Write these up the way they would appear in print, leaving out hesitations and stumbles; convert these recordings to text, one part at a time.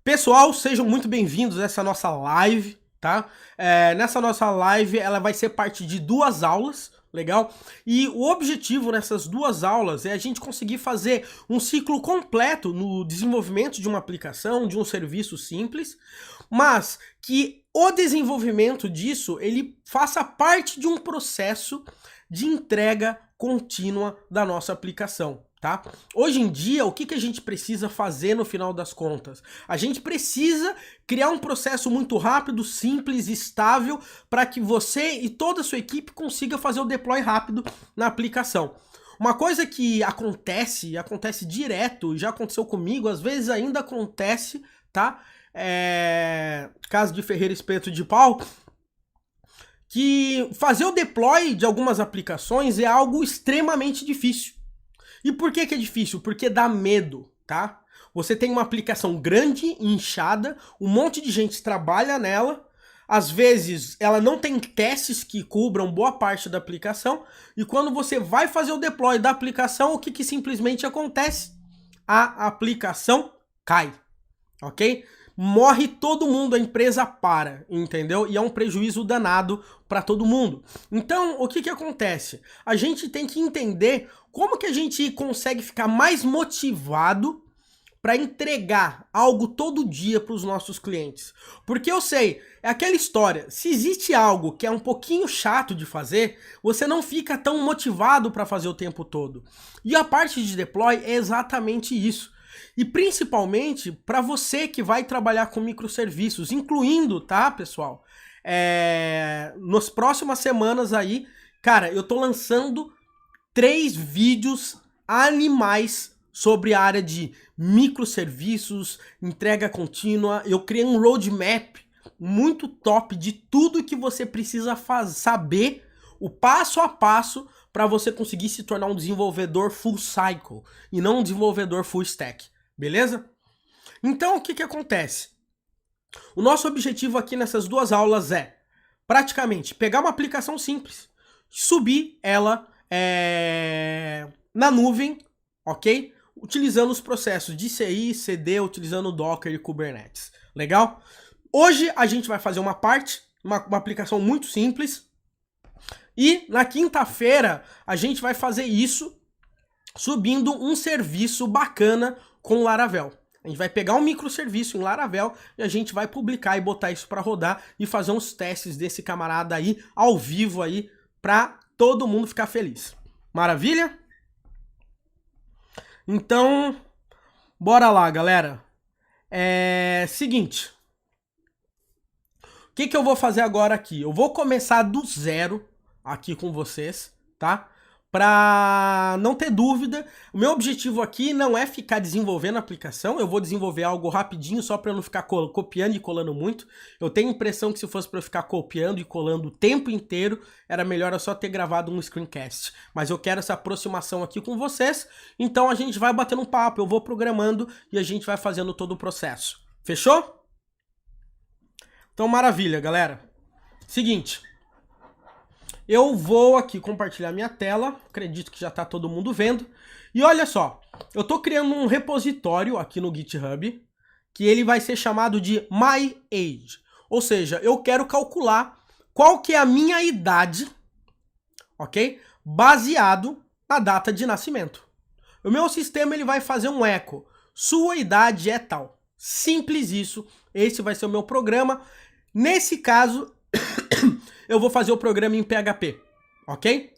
Pessoal, sejam muito bem-vindos a essa nossa live, tá? Nessa nossa live, ela vai ser parte de 2 aulas, legal? E o objetivo nessas 2 aulas é a gente conseguir fazer um ciclo completo no desenvolvimento de uma aplicação, de um serviço simples, mas que o desenvolvimento disso, ele faça parte de um processo de entrega contínua da nossa aplicação. Tá? Hoje em dia, o que a gente precisa fazer no final das contas? A gente precisa criar um processo muito rápido, simples, estável, para que você e toda a sua equipe consiga fazer o deploy rápido na aplicação. Uma coisa que acontece direto, já aconteceu comigo, às vezes ainda acontece, tá? Caso de Ferreira Espeto de Pau, que fazer o deploy de algumas aplicações é algo extremamente difícil. E por que é difícil? Porque dá medo, tá? Você tem uma aplicação grande, inchada, um monte de gente trabalha nela, às vezes ela não tem testes que cubram boa parte da aplicação, e quando você vai fazer o deploy da aplicação, o que simplesmente acontece? A aplicação cai, ok? Morre todo mundo, a empresa para, entendeu? E é um prejuízo danado para todo mundo. Então, o que acontece? A gente tem que entender como que a gente consegue ficar mais motivado para entregar algo todo dia para os nossos clientes. Porque eu sei, é aquela história, se existe algo que é um pouquinho chato de fazer, você não fica tão motivado para fazer o tempo todo. E a parte de deploy é exatamente isso. E principalmente para você que vai trabalhar com microserviços, incluindo, tá, pessoal? Nas próximas semanas aí, cara, eu tô lançando 3 vídeos animais sobre a área de microserviços, entrega contínua. Eu criei um roadmap muito top de tudo que você precisa saber, o passo a passo, para você conseguir se tornar um desenvolvedor full cycle e não um desenvolvedor full stack. Beleza? Então, o que acontece? O nosso objetivo aqui nessas 2 aulas é, praticamente, pegar uma aplicação simples, subir ela na nuvem, ok? Utilizando os processos de CI, CD, utilizando Docker e Kubernetes. Legal? Hoje a gente vai fazer uma parte, uma aplicação muito simples, e na quinta-feira a gente vai fazer isso subindo um serviço bacana com Laravel. A gente vai pegar um microserviço em Laravel e a gente vai publicar e botar isso para rodar e fazer uns testes desse camarada aí, ao vivo aí, para todo mundo ficar feliz. Maravilha? Então, bora lá, galera. Seguinte. O que eu vou fazer agora aqui? Eu vou começar do zero aqui com vocês, tá? Para não ter dúvida, o meu objetivo aqui não é ficar desenvolvendo a aplicação, eu vou desenvolver algo rapidinho só para eu não ficar copiando e colando muito. Eu tenho a impressão que se fosse para eu ficar copiando e colando o tempo inteiro, era melhor eu só ter gravado um screencast. Mas eu quero essa aproximação aqui com vocês, então a gente vai batendo um papo, eu vou programando e a gente vai fazendo todo o processo. Fechou? Então maravilha, galera. Seguinte. Eu vou aqui compartilhar minha tela, acredito que já tá todo mundo vendo. E olha só, eu tô criando um repositório aqui no GitHub, que ele vai ser chamado de My Age. Ou seja, eu quero calcular qual que é a minha idade, ok? Baseado na data de nascimento. O meu sistema ele vai fazer um eco. Sua idade é tal. Simples isso. Esse vai ser o meu programa. Nesse caso, eu vou fazer o programa em PHP, ok?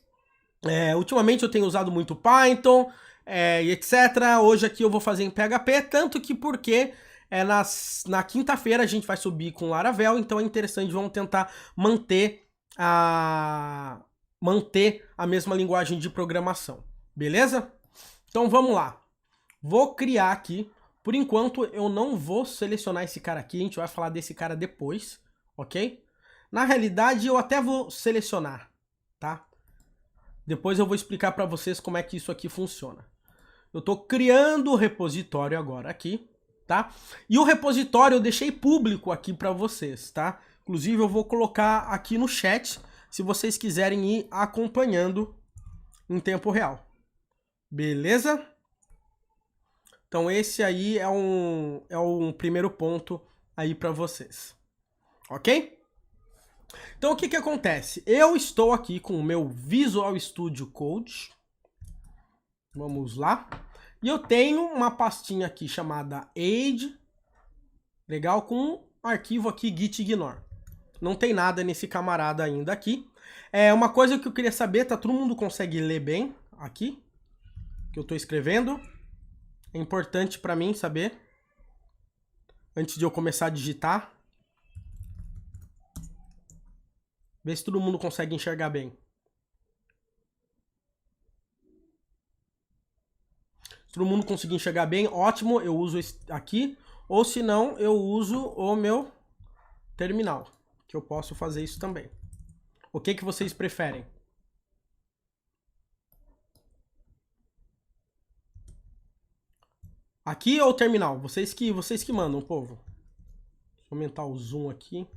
Ultimamente eu tenho usado muito Python, e etc. Hoje aqui eu vou fazer em PHP, tanto que porque na quinta-feira a gente vai subir com Laravel, então é interessante, vamos tentar manter a mesma linguagem de programação, beleza? Então vamos lá. Vou criar aqui, por enquanto eu não vou selecionar esse cara aqui, a gente vai falar desse cara depois, ok? Na realidade, eu até vou selecionar, tá? Depois eu vou explicar para vocês como é que isso aqui funciona. Eu estou criando o repositório agora aqui, tá? E o repositório eu deixei público aqui para vocês, tá? Inclusive eu vou colocar aqui no chat, se vocês quiserem ir acompanhando em tempo real. Beleza? Então esse aí é um primeiro ponto aí para vocês. Ok? Então o que acontece? Eu estou aqui com o meu Visual Studio Code. Vamos lá. E eu tenho uma pastinha aqui chamada Age. Legal, com um arquivo aqui gitignore. Não tem nada nesse camarada ainda aqui. Uma coisa que eu queria saber, tá? Todo mundo consegue ler bem aqui? Que eu tô escrevendo. É importante para mim saber. Antes de eu começar a digitar. Vê se todo mundo consegue enxergar bem. Se todo mundo conseguir enxergar bem, ótimo, eu uso esse aqui. Ou se não, eu uso o meu terminal, que eu posso fazer isso também. O que vocês preferem? Aqui ou terminal? Vocês que mandam, povo. Deixa eu aumentar o zoom aqui.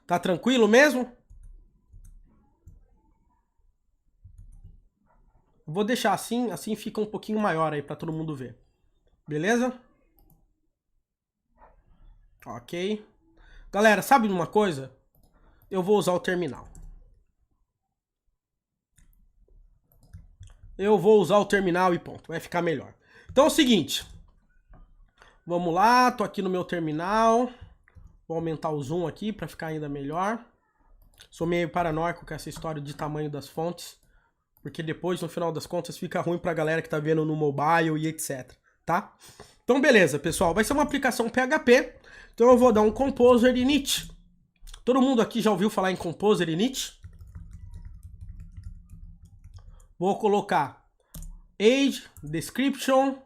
Tá tranquilo mesmo? Vou deixar assim fica um pouquinho maior aí para todo mundo ver. Beleza? Ok. Galera, sabe de uma coisa? Eu vou usar o terminal. Eu vou usar o terminal e ponto. Vai ficar melhor. Então é o seguinte. Vamos lá, tô aqui no meu terminal. Vou aumentar o zoom aqui para ficar ainda melhor. Sou meio paranoico com essa história de tamanho das fontes. Porque depois, no final das contas, fica ruim pra galera que tá vendo no mobile e etc. Tá? Então beleza, pessoal. Vai ser uma aplicação PHP. Então eu vou dar um Composer init. Todo mundo aqui já ouviu falar em Composer init? Vou colocar age, description,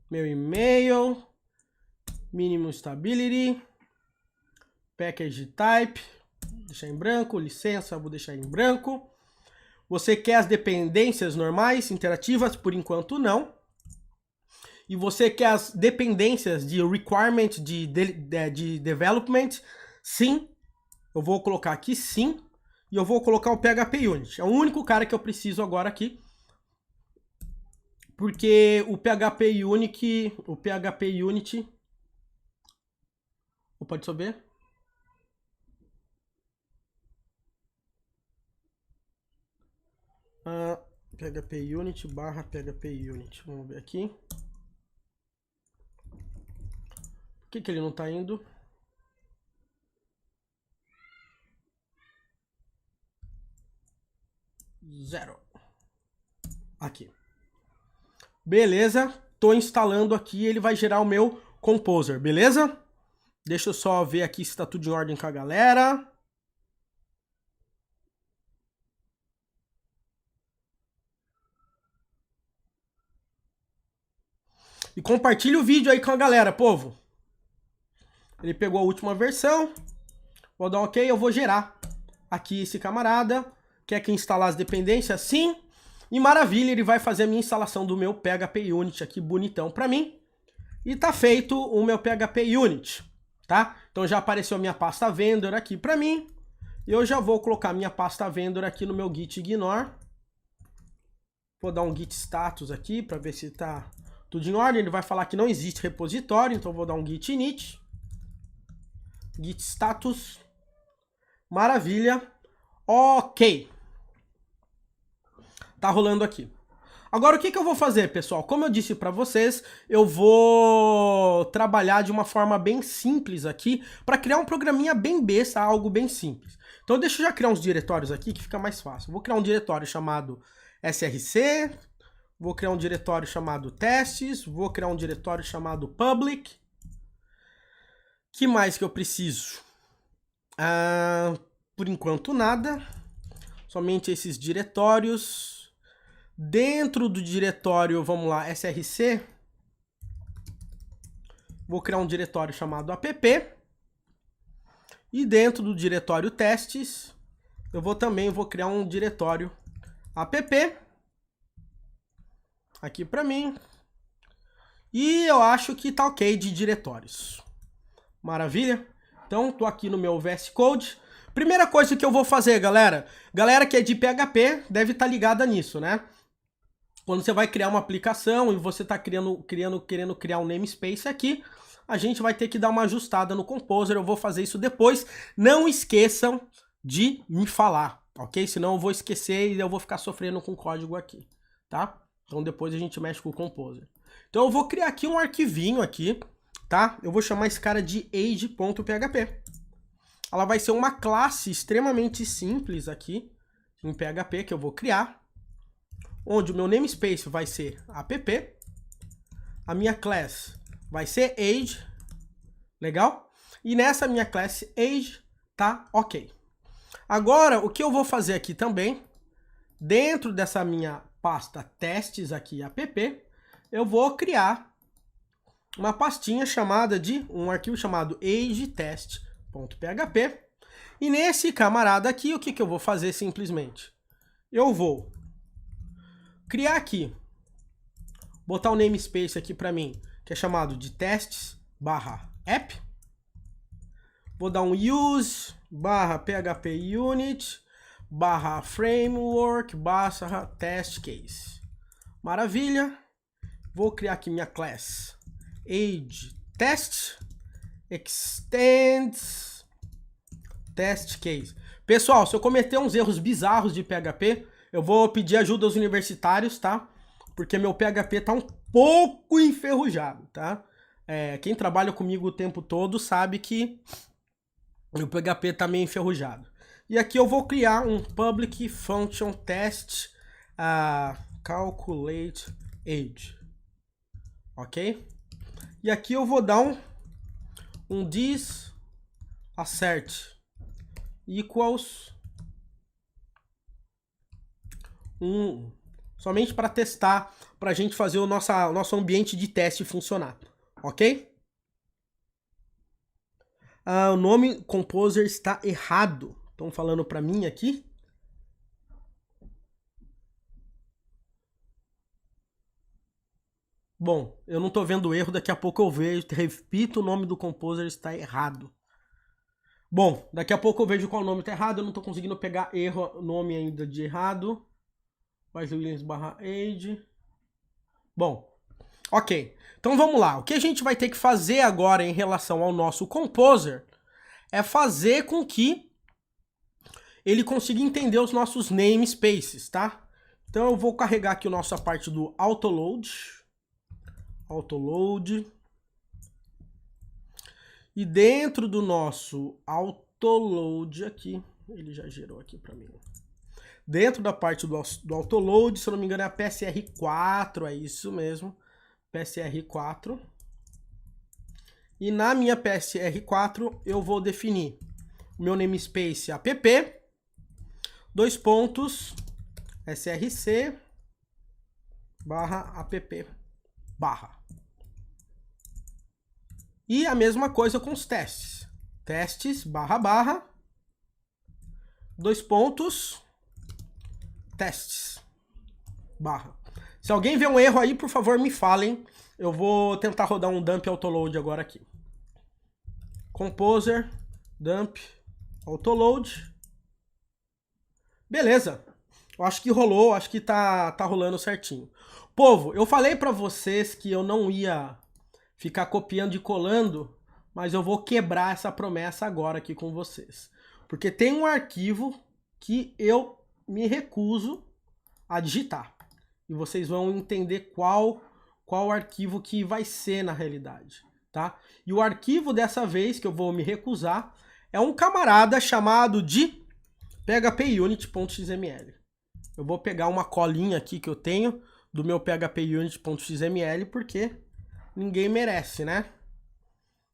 meu e-mail, minimum stability, package type, deixar em branco, licença, vou deixar em branco. Você quer as dependências normais, interativas? Por enquanto não. E você quer as dependências de requirement, de development? Sim. Eu vou colocar aqui sim. E eu vou colocar o PHP Unit. É o único cara que eu preciso agora aqui. Porque o PHP Unit... Pode saber? PHP Unit barra PHP Unit. Vamos ver aqui. Por que ele não tá indo? Zero. Aqui. Beleza. Tô instalando aqui. Ele vai gerar o meu Composer. Beleza? Deixa eu só ver aqui se tá tudo em ordem com a galera. E compartilha o vídeo aí com a galera, povo. Ele pegou a última versão. Vou dar um ok, eu vou gerar aqui esse camarada. Quer que instalar as dependências? Sim. E maravilha, ele vai fazer a minha instalação do meu PHP Unit aqui bonitão pra mim. E tá feito o meu PHP Unit, tá? Então já apareceu a minha pasta vendor aqui pra mim. E eu já vou colocar minha pasta vendor aqui no meu git ignore. Vou dar um git status aqui pra ver se tá tudo em ordem. Ele vai falar que não existe repositório, então eu vou dar um git init. Git status. Maravilha. Ok. Tá rolando aqui. Agora o que eu vou fazer, pessoal? Como eu disse pra vocês, eu vou trabalhar de uma forma bem simples aqui para criar um programinha bem besta, algo bem simples. Então deixa eu já criar uns diretórios aqui que fica mais fácil. Vou criar um diretório chamado src, vou criar um diretório chamado testes, vou criar um diretório chamado public. Que mais que eu preciso? Por enquanto nada. Somente esses diretórios. Dentro do diretório, vamos lá, src. Vou criar um diretório chamado app. E dentro do diretório testes, eu também vou criar um diretório app. Aqui pra mim. E eu acho que tá ok de diretórios. Maravilha? Então, tô aqui no meu VS Code. Primeira coisa que eu vou fazer, galera. Galera que é de PHP deve estar ligada nisso, né? Quando você vai criar uma aplicação e você está querendo criar um namespace aqui, a gente vai ter que dar uma ajustada no Composer. Eu vou fazer isso depois. Não esqueçam de me falar, ok? Senão eu vou esquecer e eu vou ficar sofrendo com o código aqui, tá? Então depois a gente mexe com o Composer. Então eu vou criar aqui um arquivinho aqui, tá? Eu vou chamar esse cara de age.php. Ela vai ser uma classe extremamente simples aqui em PHP que eu vou criar, onde o meu namespace vai ser app, a minha class vai ser age, legal? E nessa minha class age tá ok. Agora, o que eu vou fazer aqui também, dentro dessa minha pasta testes aqui, app, eu vou criar uma pastinha chamada de, um arquivo chamado agetest.php. E nesse camarada aqui, o que eu vou fazer simplesmente? Eu vou criar aqui, botar o namespace aqui para mim, que é chamado de testes/app. Vou dar um use/phpunit/framework/test_case. Maravilha. Vou criar aqui minha class ageTest extends test case. Pessoal, se eu cometer uns erros bizarros de PHP, eu vou pedir ajuda aos universitários, tá? Porque meu PHP tá um pouco enferrujado, tá? Quem trabalha comigo o tempo todo sabe que o PHP tá meio enferrujado. E aqui eu vou criar um public function test calculate age. Ok? E aqui eu vou dar um this assert equals somente para testar, para a gente fazer o nosso ambiente de teste funcionar. Ok? O nome Composer está errado. Estão falando para mim aqui. Bom, eu não estou vendo o erro, daqui a pouco eu vejo. Repito, o nome do Composer está errado. Bom, daqui a pouco eu vejo qual nome está errado. Eu não estou conseguindo pegar nome ainda de errado. Williams/age. Bom, ok. Então vamos lá. O que a gente vai ter que fazer agora em relação ao nosso Composer é fazer com que ele consiga entender os nossos namespaces, tá? Então eu vou carregar aqui a nossa parte do autoload. E dentro do nosso autoload aqui, ele já gerou aqui para mim. Dentro da parte do autoload, se eu não me engano é a PSR4, é isso mesmo. PSR4. E na minha PSR4 eu vou definir o meu namespace app, src/app/. E a mesma coisa com os testes. Testes/testes. Se alguém vê um erro aí, por favor, me falem. Eu vou tentar rodar um dump autoload agora aqui. Composer, dump, autoload. Beleza. Eu acho que rolou, acho que tá rolando certinho. Povo, eu falei pra vocês que eu não ia ficar copiando e colando, mas eu vou quebrar essa promessa agora aqui com vocês. Porque tem um arquivo que eu me recuso a digitar. E vocês vão entender qual arquivo que vai ser na realidade, tá? E o arquivo dessa vez que eu vou me recusar é um camarada chamado de phpunit.xml. Eu vou pegar uma colinha aqui que eu tenho do meu phpunit.xml porque ninguém merece, né?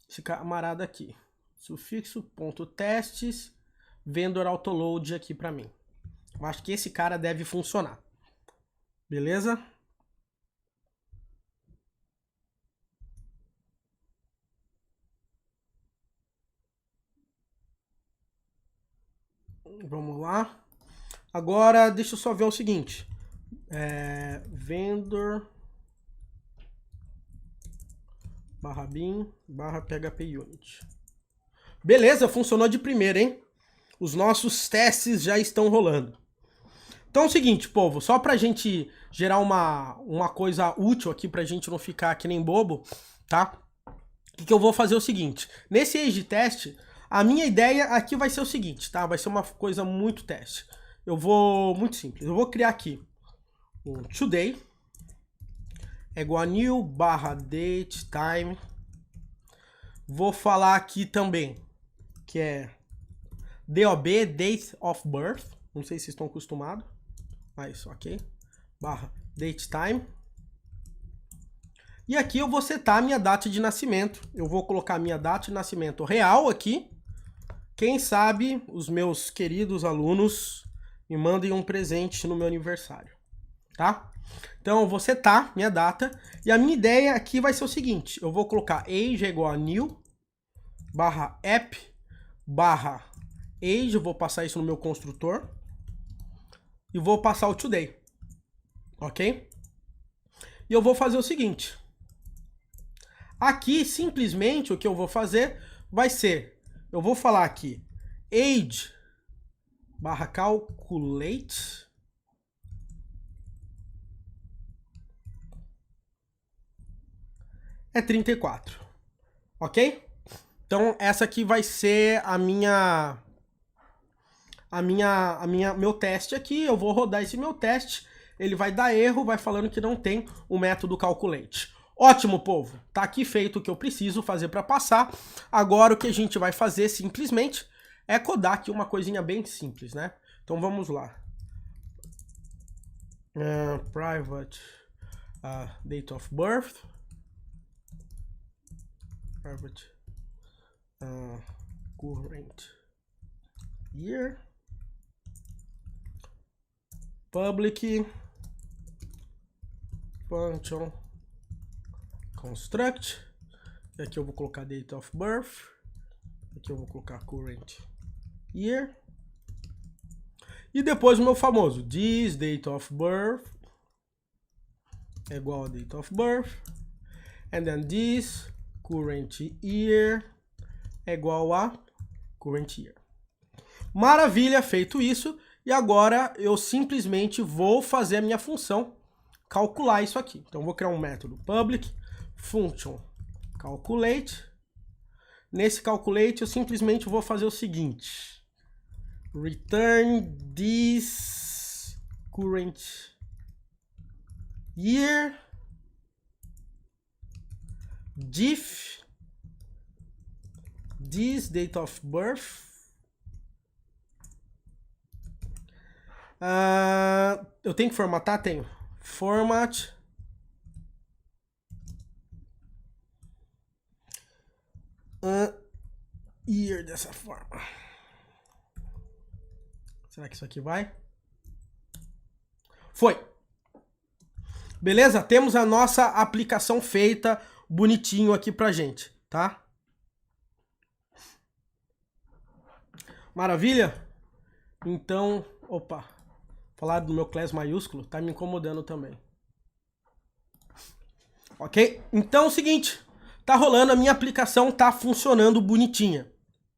Esse camarada aqui. Sufixo.testes vendor autoload aqui para mim. Eu acho que esse cara deve funcionar. Beleza? Vamos lá. Agora, deixa eu só ver o seguinte. Vendor /bin/phpunit. Beleza, funcionou de primeira, hein? Os nossos testes já estão rolando. Então é o seguinte, povo, só pra gente gerar uma coisa útil aqui, pra gente não ficar que nem bobo, tá? O que eu vou fazer é o seguinte, nesse age teste, a minha ideia aqui vai ser o seguinte, tá? Vai ser uma coisa muito teste. Muito simples, eu vou criar aqui o today, é igual a new barra date time. Vou falar aqui também, que é DOB, date of birth, não sei se vocês estão acostumados. Mas, ok. Barra date time. E aqui eu vou setar a minha data de nascimento. Eu vou colocar a minha data de nascimento real aqui. Quem sabe os meus queridos alunos me mandem um presente no meu aniversário. Tá? Então eu vou setar minha data. E a minha ideia aqui vai ser o seguinte. Eu vou colocar age é igual a new barra app barra age. Eu vou passar isso no meu construtor. E vou passar o today, ok? E eu vou fazer o seguinte. Aqui, simplesmente, o que eu vou fazer vai ser, eu vou falar aqui, age barra calculate é 34, ok? Então, essa aqui vai ser meu teste aqui. Eu vou rodar esse meu teste, ele vai dar erro, vai falando que não tem o método calculate. Ótimo, povo, tá aqui feito o que eu preciso fazer para passar. Agora o que a gente vai fazer simplesmente é codar aqui uma coisinha bem simples, né? Então vamos lá. Private date of birth. Private current year. Public function construct. E aqui eu vou colocar date of birth. Aqui eu vou colocar current year. E depois o meu famoso this date of birth é igual a date of birth. And then this current year é igual a current year. Maravilha, feito isso. E agora eu simplesmente vou fazer a minha função calcular isso aqui. Então eu vou criar um método public function calculate. Nesse calculate eu simplesmente vou fazer o seguinte. Return this current year diff this date of birth. Eu tenho que formatar? Tenho. Format. Year dessa forma. Será que isso aqui vai? Foi. Beleza? Temos a nossa aplicação feita bonitinho aqui pra gente, tá? Maravilha? Então, opa. Falar do meu class maiúsculo tá me incomodando também. Ok? Então é o seguinte, tá rolando, a minha aplicação tá funcionando bonitinha.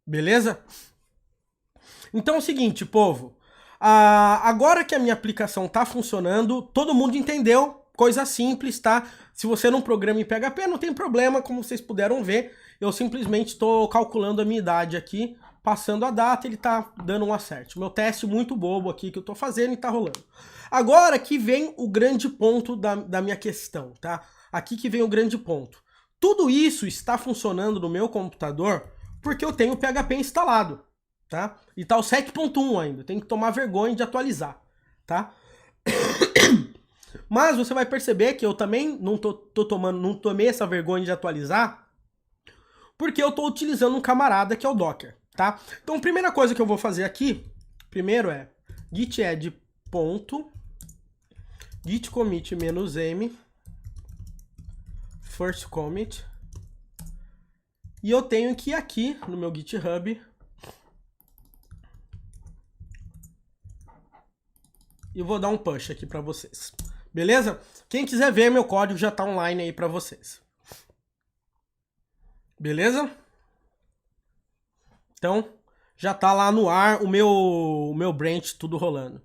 Beleza? Então é o seguinte, povo. Agora que a minha aplicação tá funcionando, todo mundo entendeu, coisa simples, tá? Se você não programa em PHP, não tem problema, como vocês puderam ver. Eu simplesmente estou calculando a minha idade aqui, passando a data, ele tá dando um acerte. Meu teste muito bobo aqui que eu tô fazendo e tá rolando. Agora que vem o grande ponto da minha questão, tá? Aqui que vem o grande ponto. Tudo isso está funcionando no meu computador porque eu tenho o PHP instalado, tá? E tá o 7.1 ainda, tem que tomar vergonha de atualizar, tá? Mas você vai perceber que eu também não tomei essa vergonha de atualizar porque eu tô utilizando um camarada que é o Docker, tá? Então, a primeira coisa que eu vou fazer aqui, primeiro é git add ponto git commit -m first commit. E eu tenho que ir aqui no meu GitHub e vou dar um push aqui para vocês. Beleza? Quem quiser ver, meu código já tá online aí para vocês. Beleza? Então, já tá lá no ar o meu branch tudo rolando.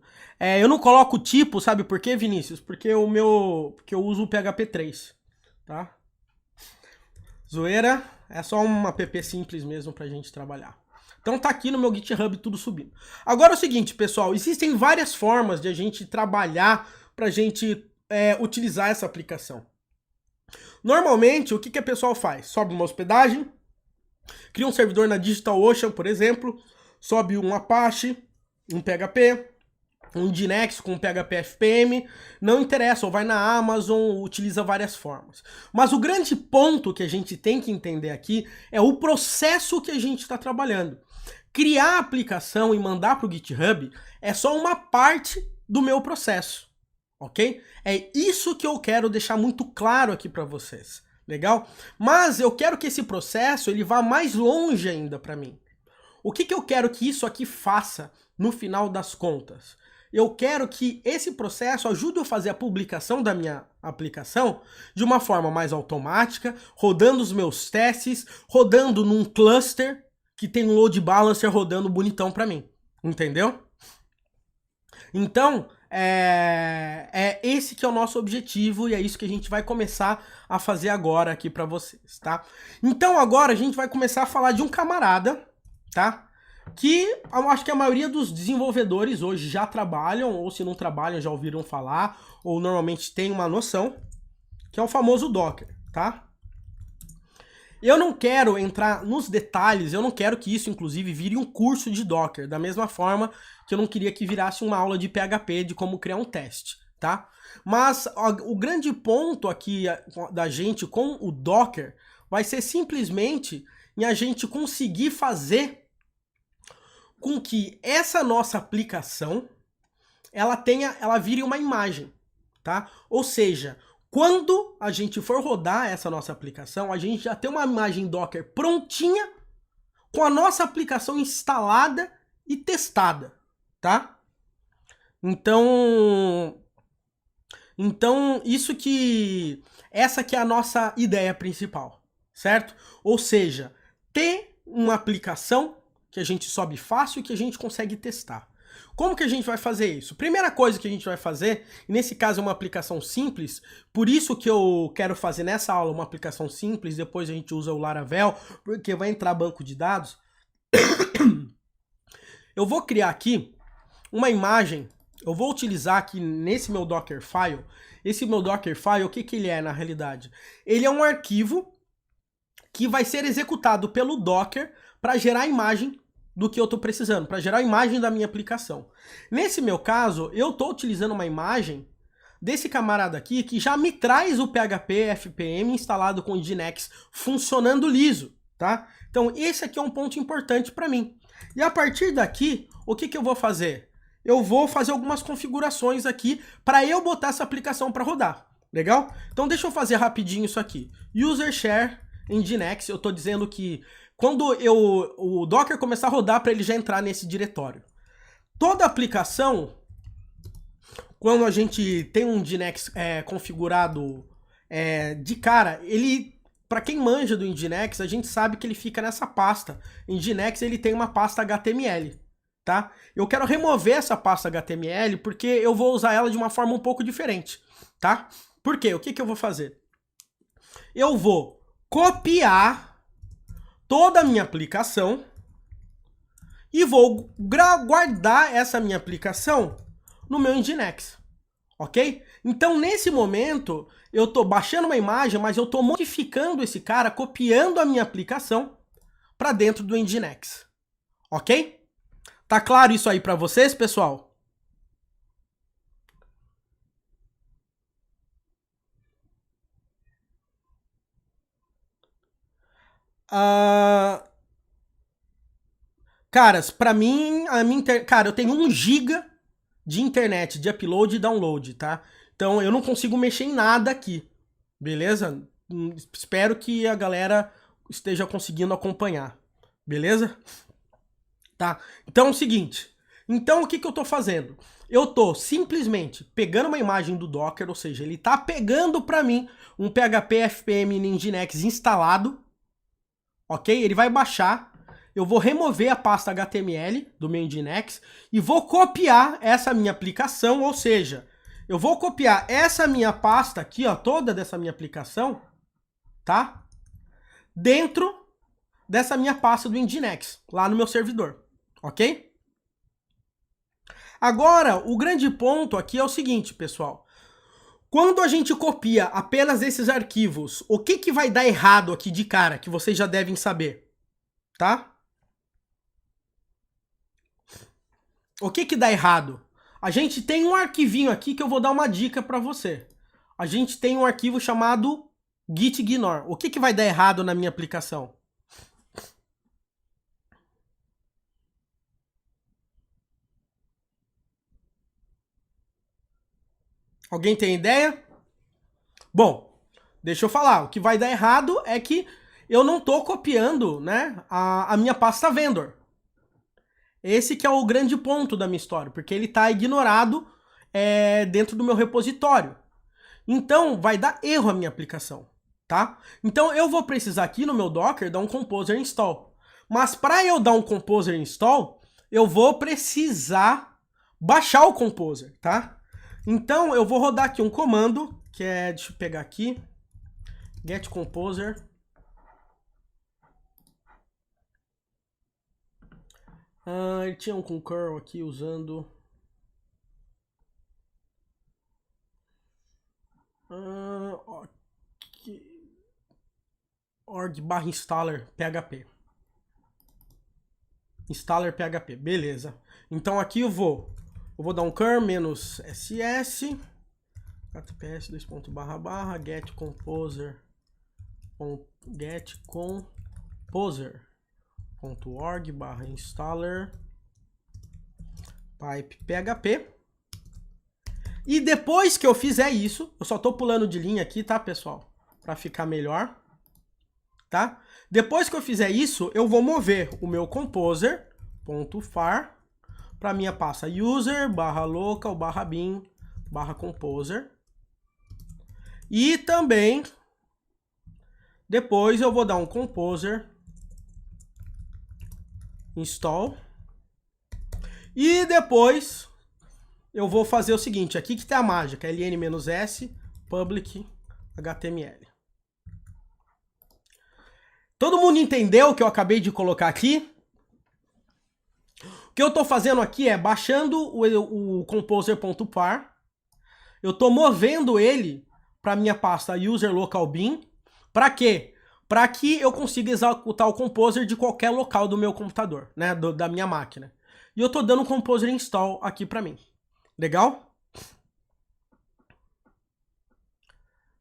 Eu não coloco o tipo, sabe por quê, Vinícius? Porque porque eu uso o PHP 3, tá? Zoeira, é só uma app simples mesmo pra gente trabalhar. Então tá aqui no meu GitHub tudo subindo. Agora é o seguinte, pessoal, existem várias formas de a gente trabalhar pra gente utilizar essa aplicação. Normalmente, o que a pessoa faz? Sobe uma hospedagem, cria um servidor na DigitalOcean, por exemplo, sobe um Apache, um PHP, um Nginx com PHP FPM, não interessa, ou vai na Amazon, utiliza várias formas. Mas o grande ponto que a gente tem que entender aqui é o processo que a gente está trabalhando. Criar a aplicação e mandar para o GitHub é só uma parte do meu processo, ok? É isso que eu quero deixar muito claro aqui para vocês, legal? Mas eu quero que esse processo ele vá mais longe ainda para mim. O que eu quero que isso aqui faça no final das contas? Eu quero que esse processo ajude eu a fazer a publicação da minha aplicação de uma forma mais automática, rodando os meus testes, rodando num cluster que tem um load balancer rodando bonitão para mim, entendeu? Então, esse que é o nosso objetivo e é isso que a gente vai começar a fazer agora aqui para vocês, tá? Então agora a gente vai começar a falar de um camarada, tá? Que eu acho que a maioria dos desenvolvedores hoje já trabalham, ou se não trabalham já ouviram falar, ou normalmente tem uma noção, que é o famoso Docker, tá? Eu não quero entrar nos detalhes, eu não quero que isso inclusive vire um curso de Docker, da mesma forma que eu não queria que virasse uma aula de PHP de como criar um teste, tá? Mas o grande ponto aqui da gente com o Docker vai ser simplesmente em a gente conseguir fazer com que essa nossa aplicação ela vire uma imagem, tá? Ou seja, quando a gente for rodar essa nossa aplicação, a gente já tem uma imagem Docker prontinha com a nossa aplicação instalada e testada, tá? Então essa que é a nossa ideia principal, certo? Ou seja, ter uma aplicação que a gente sobe fácil e que a gente consegue testar. Como que a gente vai fazer isso? Primeira coisa que a gente vai fazer, e nesse caso é uma aplicação simples, por isso que eu quero fazer nessa aula uma aplicação simples, depois a gente usa o Laravel, porque vai entrar banco de dados. Eu vou criar aqui uma imagem, eu vou utilizar aqui nesse meu Dockerfile, esse meu Dockerfile, o que ele é na realidade? Ele é um arquivo que vai ser executado pelo Docker para gerar a imagem do que eu estou precisando, para gerar a imagem da minha aplicação. Nesse meu caso, eu estou utilizando uma imagem desse camarada aqui que já me traz o PHP FPM instalado com o Nginx funcionando liso, tá? Então esse aqui é um ponto importante para mim. E a partir daqui, o que eu vou fazer? Eu vou fazer algumas configurações aqui para eu botar essa aplicação para rodar, legal? Então deixa eu fazer rapidinho isso aqui. User share Nginx, eu estou dizendo que quando o Docker começar a rodar para ele já entrar nesse diretório. Toda aplicação, quando a gente tem um Nginx configurado de cara, ele, para quem manja do Nginx, a gente sabe que ele fica nessa pasta. Nginx ele tem uma pasta HTML, tá? Eu quero remover essa pasta HTML porque eu vou usar ela de uma forma um pouco diferente, tá? Por quê? O que eu vou fazer? Eu vou copiar toda a minha aplicação e vou guardar essa minha aplicação no meu Nginx, ok? Então, nesse momento, eu estou baixando uma imagem, mas eu estou modificando esse cara, copiando a minha aplicação para dentro do Nginx, ok? Tá claro isso aí para vocês, pessoal? Caras, pra mim, cara, eu tenho 1 GB de internet, de upload e download, tá? Então eu não consigo mexer em nada aqui, beleza? Espero que a galera esteja conseguindo acompanhar, beleza? Tá? Então é o seguinte, então o que eu tô fazendo? Eu tô simplesmente pegando uma imagem do Docker, ou seja, ele tá pegando pra mim um PHP FPM Nginx instalado, ok? Ele vai baixar, eu vou remover a pasta HTML do meu Nginx e vou copiar essa minha aplicação, ou seja, eu vou copiar essa minha pasta aqui, ó, toda dessa minha aplicação, tá? Dentro dessa minha pasta do Nginx, lá no meu servidor, ok? Agora, o grande ponto aqui é o seguinte, pessoal. Quando a gente copia apenas esses arquivos, o que vai dar errado aqui de cara, que vocês já devem saber, tá? O que dá errado? A gente tem um arquivinho aqui que eu vou dar uma dica para você. A gente tem um arquivo chamado gitignore. O que vai dar errado na minha aplicação? Alguém tem ideia? Bom, deixa eu falar. O que vai dar errado é que eu não estou copiando, né, a minha pasta vendor. Esse que é o grande ponto da minha história, porque ele está ignorado dentro do meu repositório. Então, vai dar erro a minha aplicação, tá? Então, eu vou precisar aqui no meu Docker dar um Composer install. Mas para eu dar um Composer install, eu vou precisar baixar o Composer, tá? Então, eu vou rodar aqui um comando, que é, deixa eu pegar aqui, get composer. Ele tinha um com curl aqui usando... org/installer php. Installer php, beleza. Então aqui eu vou dar um curl -ss https get composer org/installer pipe php. E depois que eu fizer isso, eu só tô pulando de linha aqui, tá, pessoal? Para ficar melhor, tá? Depois que eu fizer isso, eu vou mover o meu composer.far para minha pasta user/local/bin/composer. E também depois eu vou dar um composer install. E depois eu vou fazer o seguinte, aqui que tem a mágica, ln-s public html. Todo mundo entendeu o que eu acabei de colocar aqui? O que eu estou fazendo aqui é baixando o composer.par, eu estou movendo ele para minha pasta user local bin. Para quê? Para que eu consiga executar o composer de qualquer local do meu computador, né, da minha máquina. E eu estou dando um composer install aqui para mim. Legal?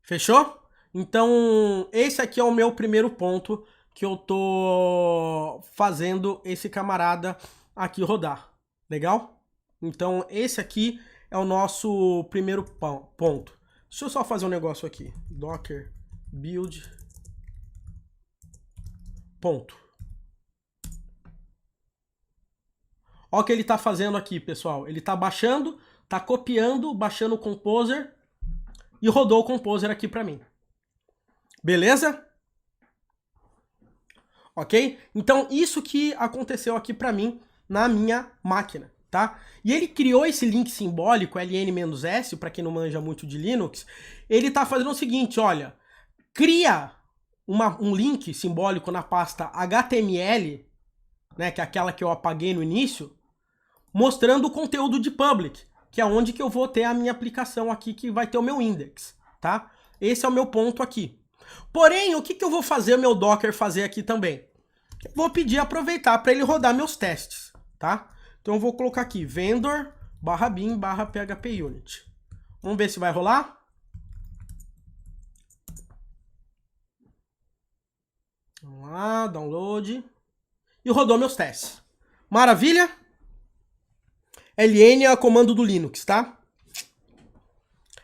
Fechou? Então, esse aqui é o meu primeiro ponto que eu tô fazendo esse camarada aqui rodar. Legal? Então, esse aqui é o nosso primeiro ponto. Deixa eu só fazer um negócio aqui. Docker build ponto. Olha o que ele está fazendo aqui, pessoal. Ele está baixando, está copiando, baixando o Composer e rodou o Composer aqui para mim. Beleza? Ok? Então, isso que aconteceu aqui para mim na minha máquina, tá? E ele criou esse link simbólico, ln-s, para quem não manja muito de Linux. Ele está fazendo o seguinte, olha, cria um link simbólico na pasta HTML, né, que é aquela que eu apaguei no início, mostrando o conteúdo de public, que é onde que eu vou ter a minha aplicação aqui, que vai ter o meu index, tá? Esse é o meu ponto aqui. Porém, o que eu vou fazer o meu Docker fazer aqui também? Eu vou pedir aproveitar para ele rodar meus testes, tá? Então eu vou colocar aqui vendor/bin/phpunit. Vamos ver se vai rolar. Vamos lá, download. E rodou meus testes. Maravilha? ln é o comando do Linux, tá?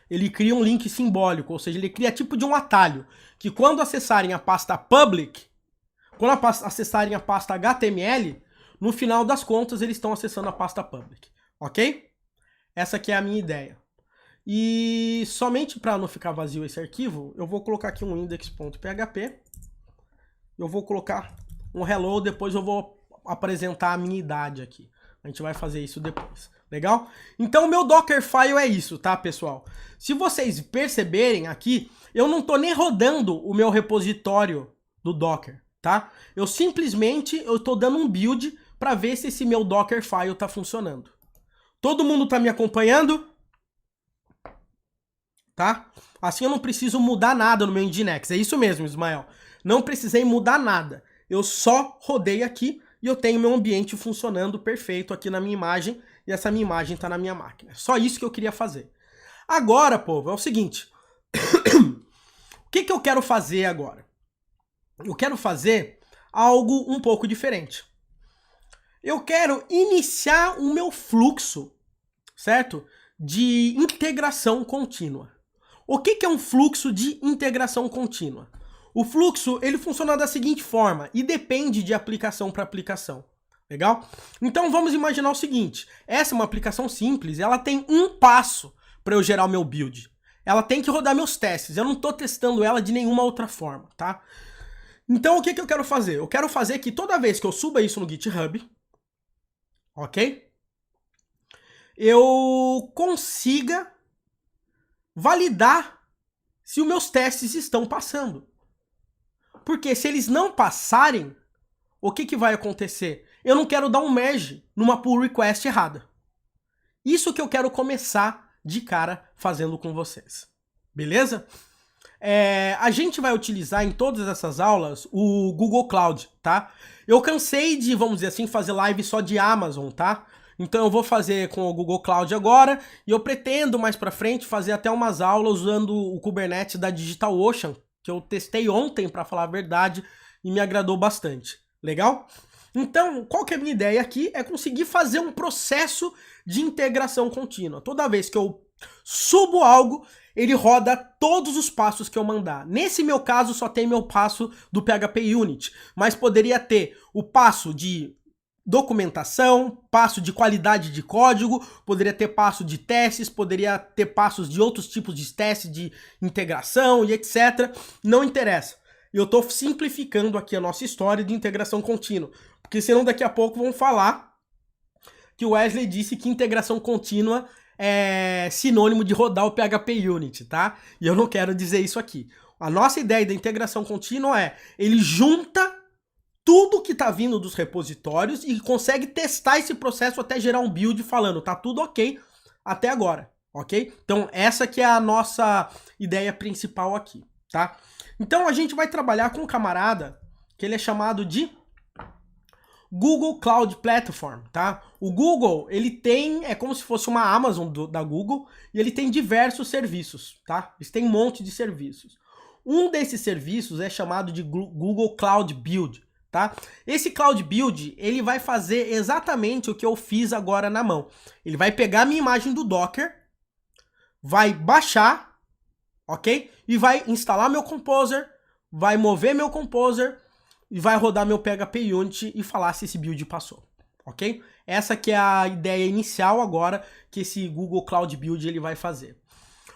Ele cria um link simbólico, ou seja, ele cria tipo de um atalho, que quando acessarem a pasta public, quando acessarem a pasta HTML, no final das contas eles estão acessando a pasta public, ok? Essa aqui é a minha ideia. E somente para não ficar vazio esse arquivo, eu vou colocar aqui um index.php, eu vou colocar um hello, depois eu vou apresentar a minha idade aqui. A gente vai fazer isso depois. Legal? Então o meu Dockerfile é isso, tá, pessoal? Se vocês perceberem aqui, eu não tô nem rodando o meu repositório do Docker, tá? Eu simplesmente tô dando um build para ver se esse meu Dockerfile tá funcionando. Todo mundo tá me acompanhando? Tá? Assim eu não preciso mudar nada no meu Nginx. É isso mesmo, Ismael. Não precisei mudar nada. Eu só rodei aqui e eu tenho meu ambiente funcionando perfeito aqui na minha imagem. E essa minha imagem está na minha máquina. Só isso que eu queria fazer. Agora, povo, é o seguinte. O que eu quero fazer agora? Eu quero fazer algo um pouco diferente. Eu quero iniciar o meu fluxo, certo? De integração contínua. O que é um fluxo de integração contínua? O fluxo, ele funciona da seguinte forma, e depende de aplicação para aplicação. Legal? Então vamos imaginar o seguinte, essa é uma aplicação simples, ela tem um passo para eu gerar o meu build. Ela tem que rodar meus testes, eu não estou testando ela de nenhuma outra forma, tá? Então o que eu quero fazer? Eu quero fazer que toda vez que eu suba isso no GitHub, ok? Eu consiga validar se os meus testes estão passando. Porque se eles não passarem, o que vai acontecer? Eu não quero dar um merge numa pull request errada. Isso que eu quero começar de cara fazendo com vocês. Beleza? A gente vai utilizar em todas essas aulas o Google Cloud, tá? Eu cansei de, vamos dizer assim, fazer live só de Amazon, tá? Então eu vou fazer com o Google Cloud agora e eu pretendo mais pra frente fazer até umas aulas usando o Kubernetes da DigitalOcean, que eu testei ontem, pra falar a verdade, e me agradou bastante. Legal? Então, qual que é a minha ideia aqui? É conseguir fazer um processo de integração contínua. Toda vez que eu subo algo, ele roda todos os passos que eu mandar. Nesse meu caso, só tem meu passo do PHP Unit, mas poderia ter o passo de documentação, passo de qualidade de código, poderia ter passo de testes, poderia ter passos de outros tipos de testes de integração e etc. Não interessa. Eu estou simplificando aqui a nossa história de integração contínua, porque senão daqui a pouco vão falar que o Wesley disse que integração contínua é sinônimo de rodar o PHP Unit, tá? E eu não quero dizer isso aqui. A nossa ideia da integração contínua é, ele junta tudo que tá vindo dos repositórios e consegue testar esse processo até gerar um build falando, tá tudo ok até agora, ok? Então essa que é a nossa ideia principal aqui, tá? Então a gente vai trabalhar com um camarada que ele é chamado de Google Cloud Platform, tá? O Google, ele tem, é como se fosse uma Amazon da Google, e ele tem diversos serviços, tá? Eles têm um monte de serviços. Um desses serviços é chamado de Google Cloud Build, tá? Esse Cloud Build, ele vai fazer exatamente o que eu fiz agora na mão. Ele vai pegar a minha imagem do Docker, vai baixar, ok? E vai instalar meu Composer, vai mover meu Composer, e vai rodar meu PHP Unit e falar se esse build passou, ok? Essa que é a ideia inicial agora que esse Google Cloud Build ele vai fazer.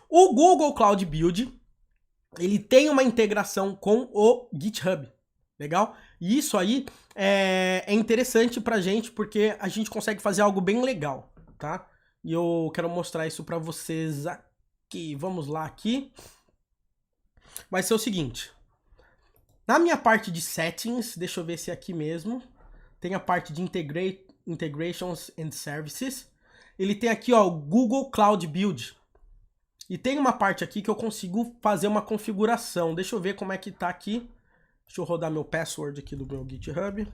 O Google Cloud Build, ele tem uma integração com o GitHub, legal? E isso aí é interessante pra gente porque a gente consegue fazer algo bem legal, tá? E eu quero mostrar isso pra vocês aqui. Vamos lá aqui. Vai ser o seguinte. Na minha parte de settings, deixa eu ver se é aqui mesmo, tem a parte de integrations and services. Ele tem aqui, ó, o Google Cloud Build. E tem uma parte aqui que eu consigo fazer uma configuração. Deixa eu ver como é que tá aqui. Deixa eu rodar meu password aqui do meu GitHub.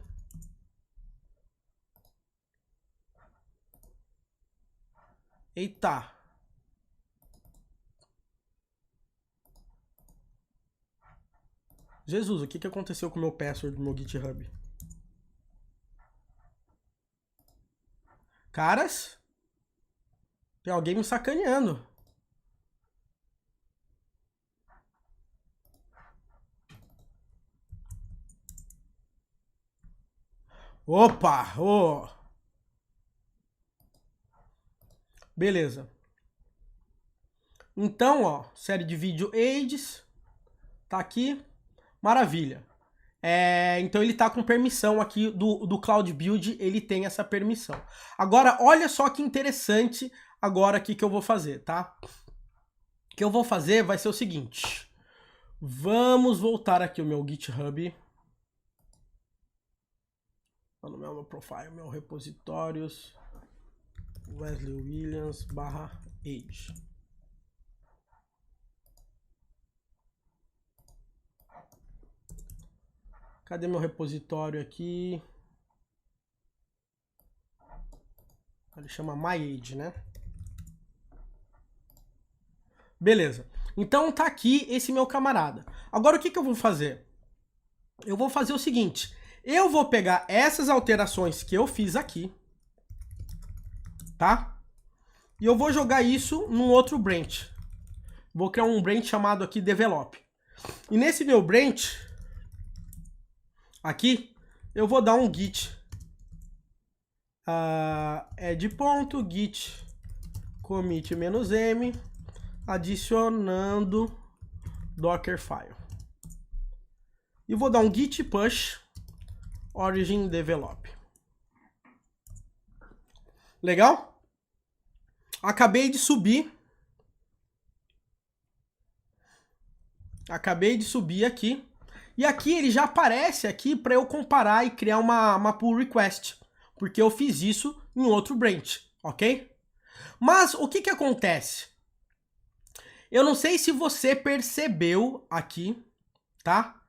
Eita. Jesus, o que aconteceu com o meu password do meu GitHub? Caras, tem alguém me sacaneando. Opa! Oh. Beleza. Então, ó, série de vídeo AIDS. Tá aqui. Maravilha. Então ele tá com permissão aqui do Cloud Build, ele tem essa permissão. Agora, olha só que interessante agora aqui que eu vou fazer, tá? O que eu vou fazer vai ser o seguinte. Vamos voltar aqui o meu GitHub. No meu profile, meu repositórios, Wesley Williams /age. Cadê meu repositório aqui? Ele chama myage, né? Beleza. Então tá aqui esse meu camarada. Agora o que eu vou fazer? Eu vou fazer o seguinte. Eu vou pegar essas alterações que eu fiz aqui, tá? E eu vou jogar isso num outro branch. Vou criar um branch chamado aqui develop. E nesse meu branch, aqui, eu vou dar um git add.git commit -m adicionando Dockerfile. E vou dar um git push origin develop. Legal? Acabei de subir aqui. E aqui ele já aparece aqui para eu comparar e criar uma pull request. Porque eu fiz isso em outro branch, ok? Mas o que acontece? Eu não sei se você percebeu aqui, tá?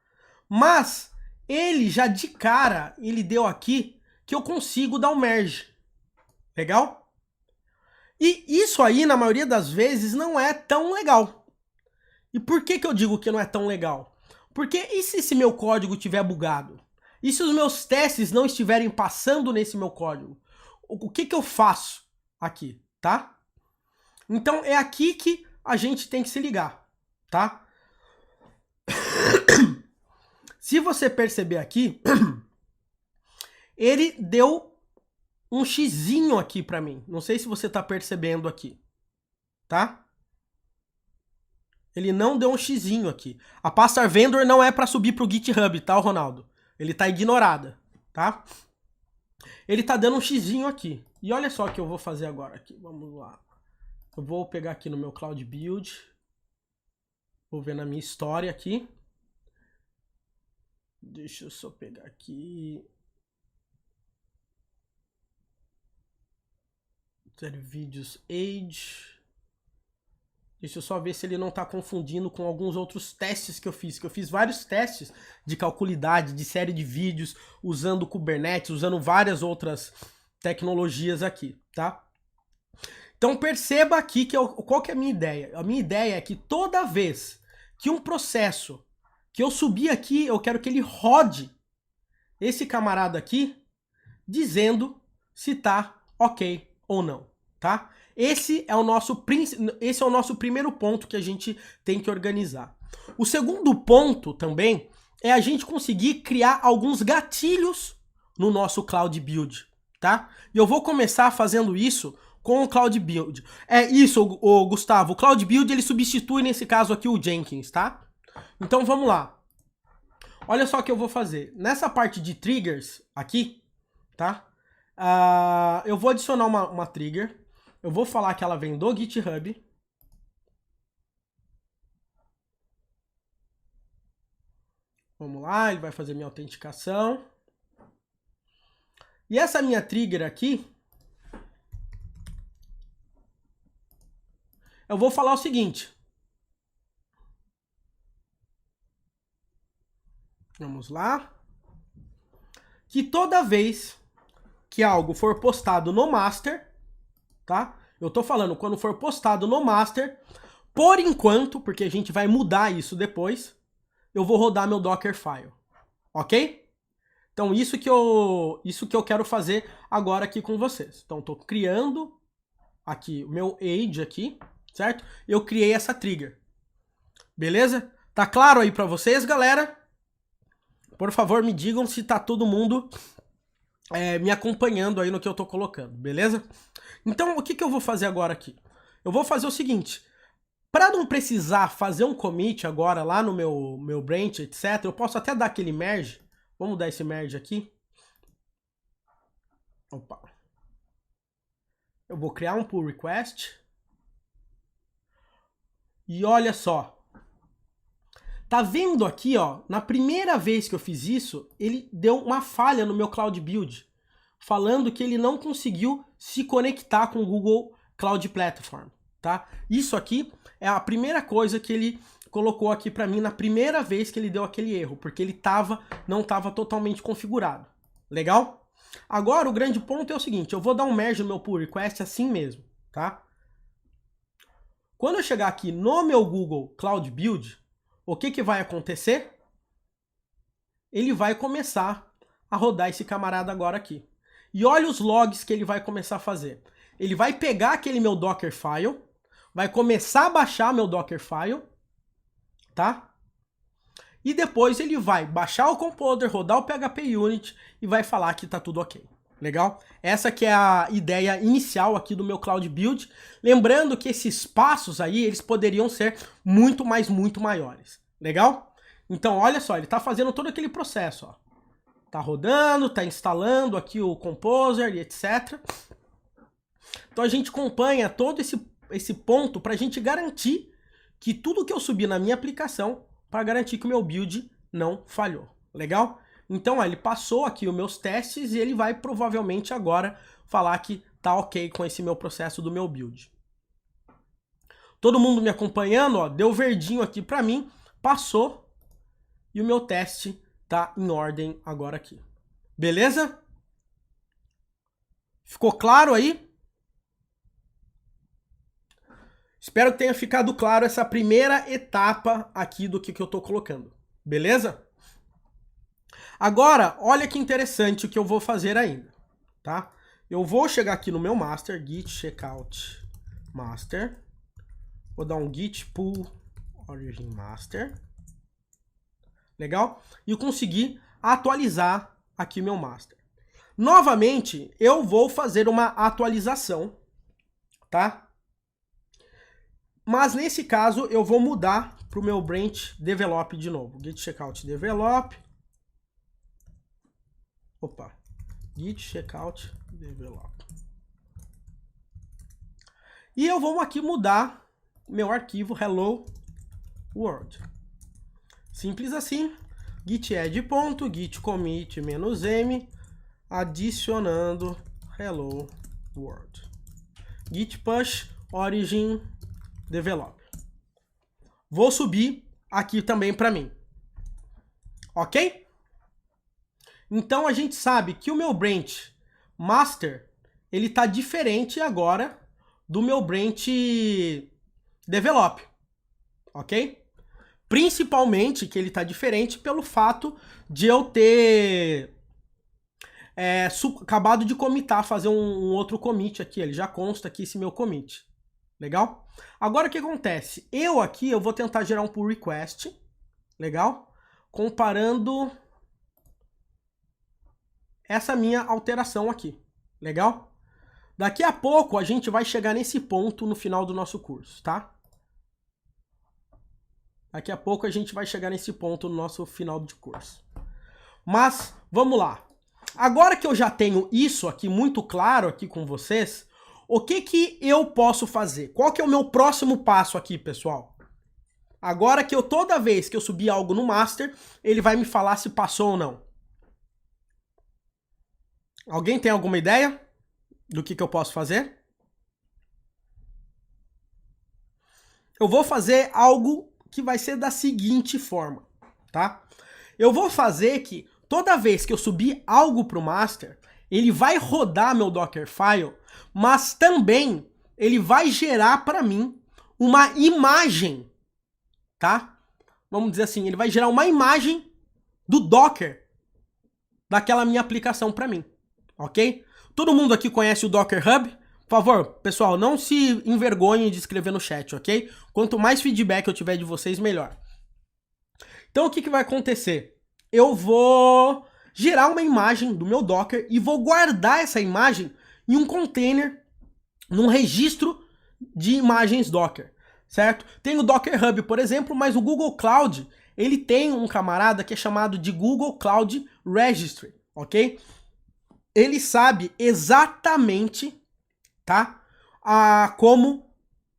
Mas ele já de cara, ele deu aqui que eu consigo dar um merge. Legal? E isso aí, na maioria das vezes, não é tão legal. E por que eu digo que não é tão legal? Porque e se esse meu código estiver bugado? E se os meus testes não estiverem passando nesse meu código? O que eu faço aqui, tá? Então é aqui que a gente tem que se ligar, tá? Se você perceber aqui, ele deu um xizinho aqui pra mim. Não sei se você tá percebendo aqui, tá? Ele não deu um xizinho aqui. A pasta vendor não é pra subir pro GitHub, tá, Ronaldo? Ele tá ignorada, tá? Ele tá dando um xizinho aqui. E olha só o que eu vou fazer agora aqui. Vamos lá. Eu vou pegar aqui no meu Cloud Build. Vou ver na minha história aqui. Deixa eu só pegar aqui. Vídeos Age. Deixa eu só ver se ele não está confundindo com alguns outros testes que eu fiz. Que eu fiz vários testes de calculidade, de série de vídeos, usando Kubernetes, usando várias outras tecnologias aqui, tá? Então perceba aqui qual que é a minha ideia. A minha ideia é que toda vez que um processo que eu subir aqui, eu quero que ele rode esse camarada aqui, dizendo se tá ok ou não, tá? Esse é o nosso primeiro ponto que a gente tem que organizar. O segundo ponto também é a gente conseguir criar alguns gatilhos no nosso Cloud Build, tá? E eu vou começar fazendo isso com o Cloud Build. É isso, Gustavo. O Cloud Build ele substitui nesse caso aqui o Jenkins, tá? Então vamos lá. Olha só o que eu vou fazer. Nessa parte de triggers aqui, tá? Eu vou adicionar uma trigger. Eu vou falar que ela vem do GitHub. Vamos lá, ele vai fazer minha autenticação. E essa minha trigger aqui, eu vou falar o seguinte. Vamos lá. Que toda vez que algo for postado no master, tá? Eu tô falando quando for postado no master, por enquanto, porque a gente vai mudar isso depois, eu vou rodar meu Dockerfile, ok? Então isso que eu quero fazer agora aqui com vocês. Então tô criando aqui o meu age aqui, certo? Eu criei essa trigger, beleza? Tá claro aí pra vocês, galera? Por favor, me digam se tá todo mundo me acompanhando aí no que eu tô colocando, beleza? Então, o que eu vou fazer agora aqui? Eu vou fazer o seguinte, para não precisar fazer um commit agora lá no meu branch, etc, eu posso até dar aquele merge, Vamos dar esse merge aqui. Opa. Eu vou criar um pull request. E olha só. Tá vendo aqui, ó, na primeira vez que eu fiz isso, ele deu uma falha no meu Cloud Build, falando que ele não conseguiu se conectar com o Google Cloud Platform, tá? Isso aqui é a primeira coisa que ele colocou aqui para mim na primeira vez que ele deu aquele erro, porque ele não estava totalmente configurado. Legal? Agora o grande ponto é o seguinte, eu vou dar um merge no meu pull request assim mesmo, tá? Quando eu chegar aqui no meu Google Cloud Build, o que vai acontecer? Ele vai começar a rodar esse camarada agora aqui. E olha os logs que ele vai começar a fazer. Ele vai pegar aquele meu Dockerfile, vai começar a baixar meu Dockerfile, tá? E depois ele vai baixar o Composer, rodar o PHP Unit e vai falar que tá tudo ok. Legal? Essa que é a ideia inicial aqui do meu Cloud Build. Lembrando que esses passos aí, eles poderiam ser muito maiores. Legal? Então, olha só, ele tá fazendo todo aquele processo, ó. Tá rodando, tá instalando aqui o Composer e etc. Então a gente acompanha todo esse ponto para a gente garantir que tudo que eu subi na minha aplicação, para garantir que o meu build não falhou. Legal? Então, ó, ele passou aqui os meus testes e ele vai provavelmente agora falar que tá ok com esse meu processo do meu build. Todo mundo me acompanhando, ó, deu verdinho aqui para mim, passou e o meu teste tá em ordem agora aqui. Beleza? Ficou claro aí? Espero que tenha ficado claro essa primeira etapa aqui do que eu tô colocando. Beleza? Agora, olha que interessante o que eu vou fazer ainda, tá? Eu vou chegar aqui no meu master, git checkout master. Vou dar um git pull origin master. Legal? E eu consegui atualizar aqui o meu master. Novamente, eu vou fazer uma atualização, tá? Mas nesse caso, eu vou mudar para o meu branch develop de novo. Git checkout develop. Opa. Git checkout develop. E eu vou aqui mudar meu arquivo hello world. Simples assim. Git add ponto, git commit -m, adicionando hello world. Git push origin develop. Vou subir aqui também para mim. Ok? Então a gente sabe que o meu branch master, ele tá diferente agora do meu branch develop. Ok? Principalmente que ele tá diferente pelo fato de eu ter acabado de commitar, fazer um outro commit aqui. Ele já consta aqui esse meu commit. Legal? Agora o que acontece? Eu vou tentar gerar um pull request. Legal? Comparando essa minha alteração aqui. Legal? Daqui a pouco a gente vai chegar nesse ponto no final do nosso curso, tá? Daqui a pouco a gente vai chegar nesse ponto no nosso final de curso. Mas, vamos lá. Agora que eu já tenho isso aqui muito claro aqui com vocês, o que eu posso fazer? Qual que é o meu próximo passo aqui, pessoal? Agora que toda vez que eu subir algo no master, ele vai me falar se passou ou não. Alguém tem alguma ideia do que eu posso fazer? Eu vou fazer algo que vai ser da seguinte forma, tá? Eu vou fazer que toda vez que eu subir algo para o master, ele vai rodar meu Dockerfile, mas também ele vai gerar para mim uma imagem, tá? Vamos dizer assim, ele vai gerar uma imagem do Docker daquela minha aplicação para mim, ok? Todo mundo aqui conhece o Docker Hub? Por favor, pessoal, não se envergonhem de escrever no chat, ok? Quanto mais feedback eu tiver de vocês, melhor. Então, o que vai acontecer? Eu vou gerar uma imagem do meu Docker e vou guardar essa imagem em um container, num registro de imagens Docker, certo? Tem o Docker Hub, por exemplo, mas o Google Cloud, ele tem um camarada que é chamado de Google Cloud Registry, ok? Ele sabe exatamente, tá, como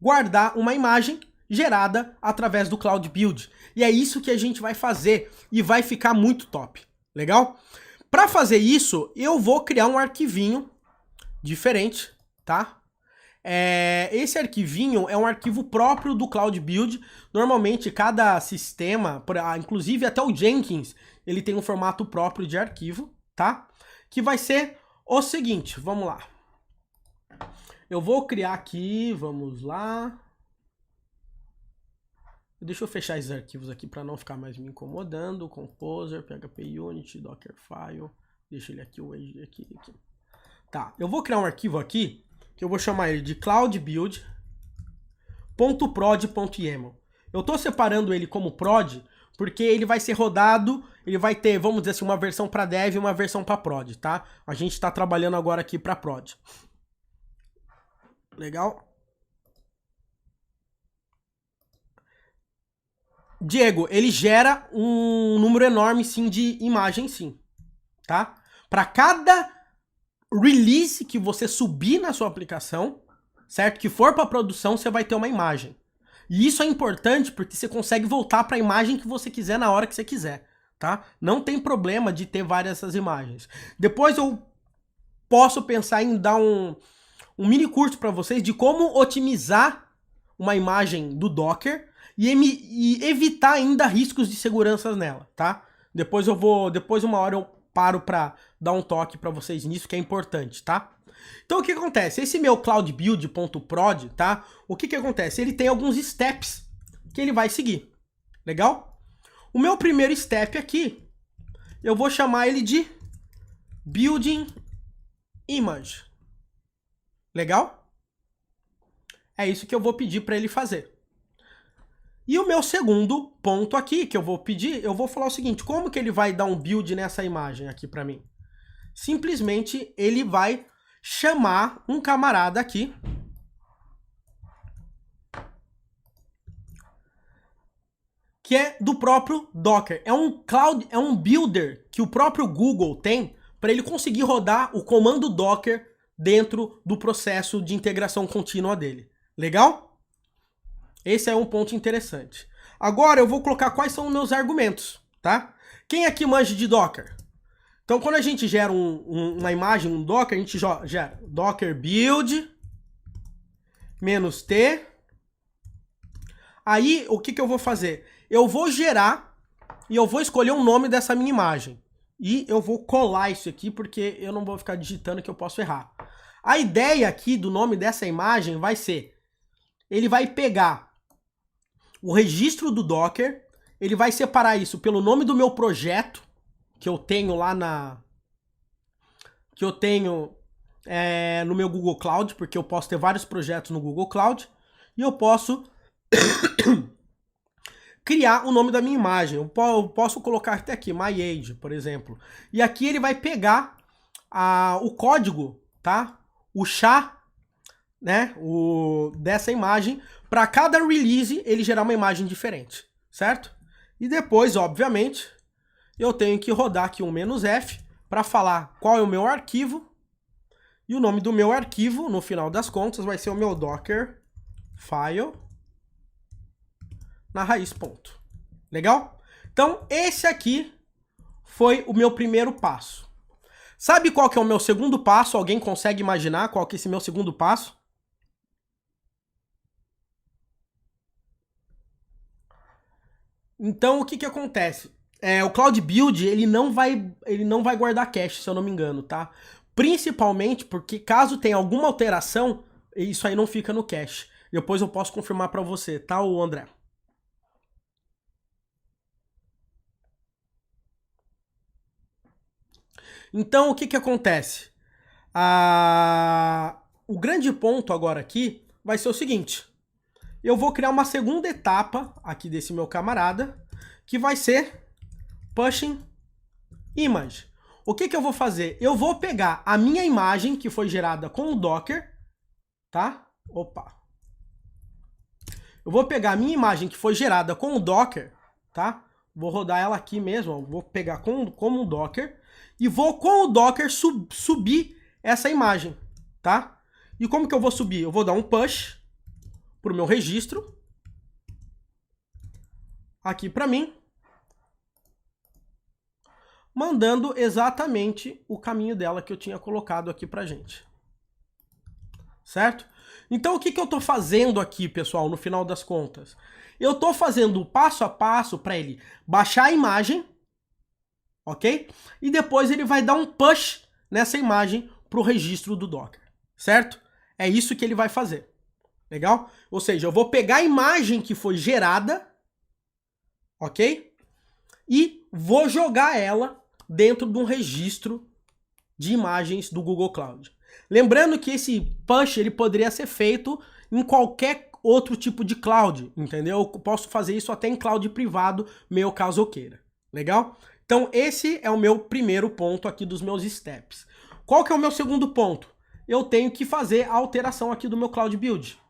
guardar uma imagem gerada através do Cloud Build. E é isso que a gente vai fazer e vai ficar muito top, legal? Para fazer isso, eu vou criar um arquivinho diferente, tá? Esse arquivinho é um arquivo próprio do Cloud Build. Normalmente cada sistema, inclusive até o Jenkins, ele tem um formato próprio de arquivo, tá? Que vai ser o seguinte, vamos lá. Eu vou criar aqui, vamos lá. Deixa eu fechar esses arquivos aqui para não ficar mais me incomodando. Composer, PHP Unity, Dockerfile. Deixa ele aqui, o aqui. Tá, eu vou criar um arquivo aqui que eu vou chamar ele de cloudbuild.prod.yaml. Eu tô separando ele como prod porque ele vai ser rodado, ele vai ter, vamos dizer assim, uma versão para dev e uma versão para prod, tá? A gente está trabalhando agora aqui para prod. Legal? Diego, ele gera um número enorme, sim, de imagens, sim, tá? Para cada release que você subir na sua aplicação, certo? Que for para produção, você vai ter uma imagem. E isso é importante porque você consegue voltar para a imagem que você quiser na hora que você quiser, tá? Não tem problema de ter várias dessas imagens. Depois eu posso pensar em dar um mini curso para vocês de como otimizar uma imagem do Docker e evitar ainda riscos de segurança nela, tá? Depois uma hora eu paro para dar um toque para vocês nisso, que é importante, tá? Então o que acontece? Esse meu cloudbuild.prod, tá? O que acontece? Ele tem alguns steps que ele vai seguir, legal? O meu primeiro step aqui, eu vou chamar ele de building image, legal? É isso que eu vou pedir para ele fazer. E o meu segundo ponto aqui que eu vou pedir, eu vou falar o seguinte, como que ele vai dar um build nessa imagem aqui para mim? Simplesmente ele vai chamar um camarada aqui, que é do próprio Docker. É um builder que o próprio Google tem para ele conseguir rodar o comando Docker dentro do processo de integração contínua dele. Legal? Esse é um ponto interessante. Agora eu vou colocar quais são os meus argumentos, tá? Quem aqui manja de Docker? Então quando a gente gera uma imagem, um Docker, a gente gera Docker build -t. Aí o que eu vou fazer? Eu vou gerar e eu vou escolher o nome dessa minha imagem. E eu vou colar isso aqui porque eu não vou ficar digitando que eu posso errar. A ideia aqui do nome dessa imagem vai ser, ele vai pegar o registro do Docker, ele vai separar isso pelo nome do meu projeto, que eu tenho lá no meu Google Cloud, porque eu posso ter vários projetos no Google Cloud, e eu posso criar o nome da minha imagem. Eu posso colocar até aqui, My Age, por exemplo. E aqui ele vai pegar o código, tá? O SHA, né? Dessa imagem. Para cada release, ele gerar uma imagem diferente, certo? E depois, obviamente, eu tenho que rodar aqui um "-f" para falar qual é o meu arquivo. E o nome do meu arquivo, no final das contas, vai ser o meu Docker file na raiz ponto. Legal? Então, esse aqui foi o meu primeiro passo. Sabe qual que é o meu segundo passo? Alguém consegue imaginar qual que é esse meu segundo passo? Então, o que acontece? O Cloud Build, ele não vai guardar cache, se eu não me engano, tá? Principalmente porque caso tenha alguma alteração, isso aí não fica no cache. Depois eu posso confirmar para você, tá, André? Então, o que acontece? O grande ponto agora aqui vai ser o seguinte. Eu vou criar uma segunda etapa aqui desse meu camarada, que vai ser pushing image. O que eu vou fazer? Eu vou pegar a minha imagem que foi gerada com o Docker, tá? Eu vou pegar a minha imagem que foi gerada com o Docker, tá? Vou rodar ela aqui mesmo, ó. Vou pegar como um Docker e vou com o Docker subir essa imagem, tá? E como que eu vou subir? Eu vou dar um push pro meu registro aqui para mim, mandando exatamente o caminho dela que eu tinha colocado aqui pra gente. Certo? Então o que que eu tô fazendo aqui, pessoal, no final das contas? Eu tô fazendo o passo a passo para ele baixar a imagem, ok? E depois ele vai dar um push nessa imagem pro registro do Docker, certo? É isso que ele vai fazer, legal? Ou seja, eu vou pegar a imagem que foi gerada, ok? E vou jogar ela dentro de um registro de imagens do Google Cloud. Lembrando que esse push ele poderia ser feito em qualquer outro tipo de cloud, entendeu? Eu posso fazer isso até em cloud privado, meu caso eu queira. Legal? Então esse é o meu primeiro ponto aqui dos meus steps. Qual que é o meu segundo ponto? Eu tenho que fazer a alteração aqui do meu Cloud Build.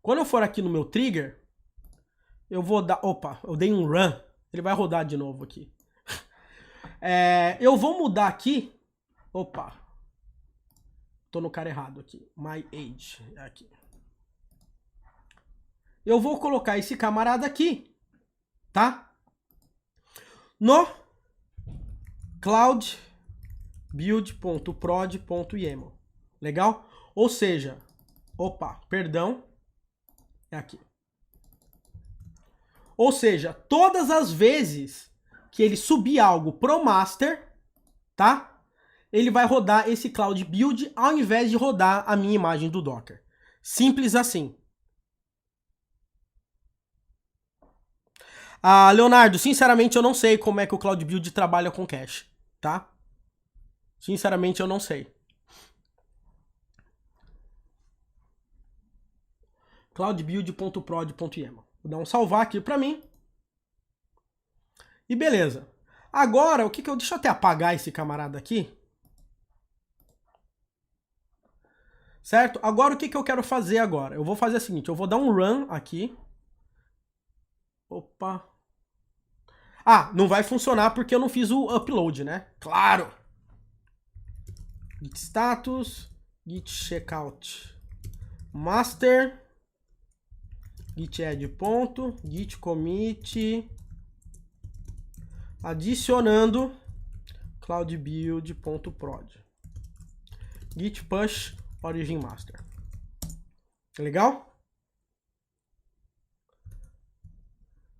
Quando eu for aqui no meu trigger, eu vou dar... Opa, eu dei um run. Ele vai rodar de novo aqui. Eu vou mudar aqui... Opa. Tô no cara errado aqui. My age. Aqui. Eu vou colocar esse camarada aqui, tá? No cloudbuild.prod.yaml. Legal? Ou seja, opa, perdão. É aqui. Ou seja, todas as vezes que ele subir algo pro master, tá? Ele vai rodar esse Cloud Build ao invés de rodar a minha imagem do Docker. Simples assim. Ah, Leonardo, sinceramente eu não sei como é que o Cloud Build trabalha com cache, tá? Sinceramente eu não sei. cloudbuild.prod.yaml. Vou dar um salvar aqui pra mim. E beleza. Agora, o que eu... Deixa eu até apagar esse camarada aqui. Certo? Agora o que eu quero fazer agora? Eu vou fazer o seguinte, eu vou dar um run aqui. Opa. Ah, não vai funcionar porque eu não fiz o upload, né? Claro! Git status, git checkout master, git add ponto, git commit, adicionando cloudbuild.prod, git push origin master. Legal?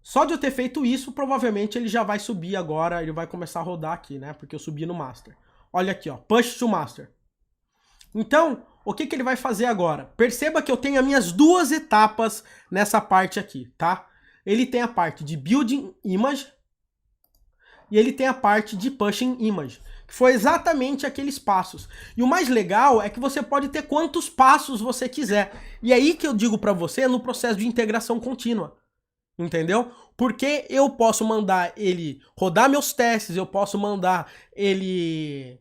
Só de eu ter feito isso, provavelmente ele já vai subir agora, ele vai começar a rodar aqui, né? Porque eu subi no master. Olha aqui, ó, push to master. Então, o que ele vai fazer agora? Perceba que eu tenho as minhas duas etapas nessa parte aqui, tá? Ele tem a parte de building image e ele tem a parte de pushing image, que foi exatamente aqueles passos. E o mais legal é que você pode ter quantos passos você quiser. E é aí que eu digo para você no processo de integração contínua. Entendeu? Porque eu posso mandar ele rodar meus testes, eu posso mandar ele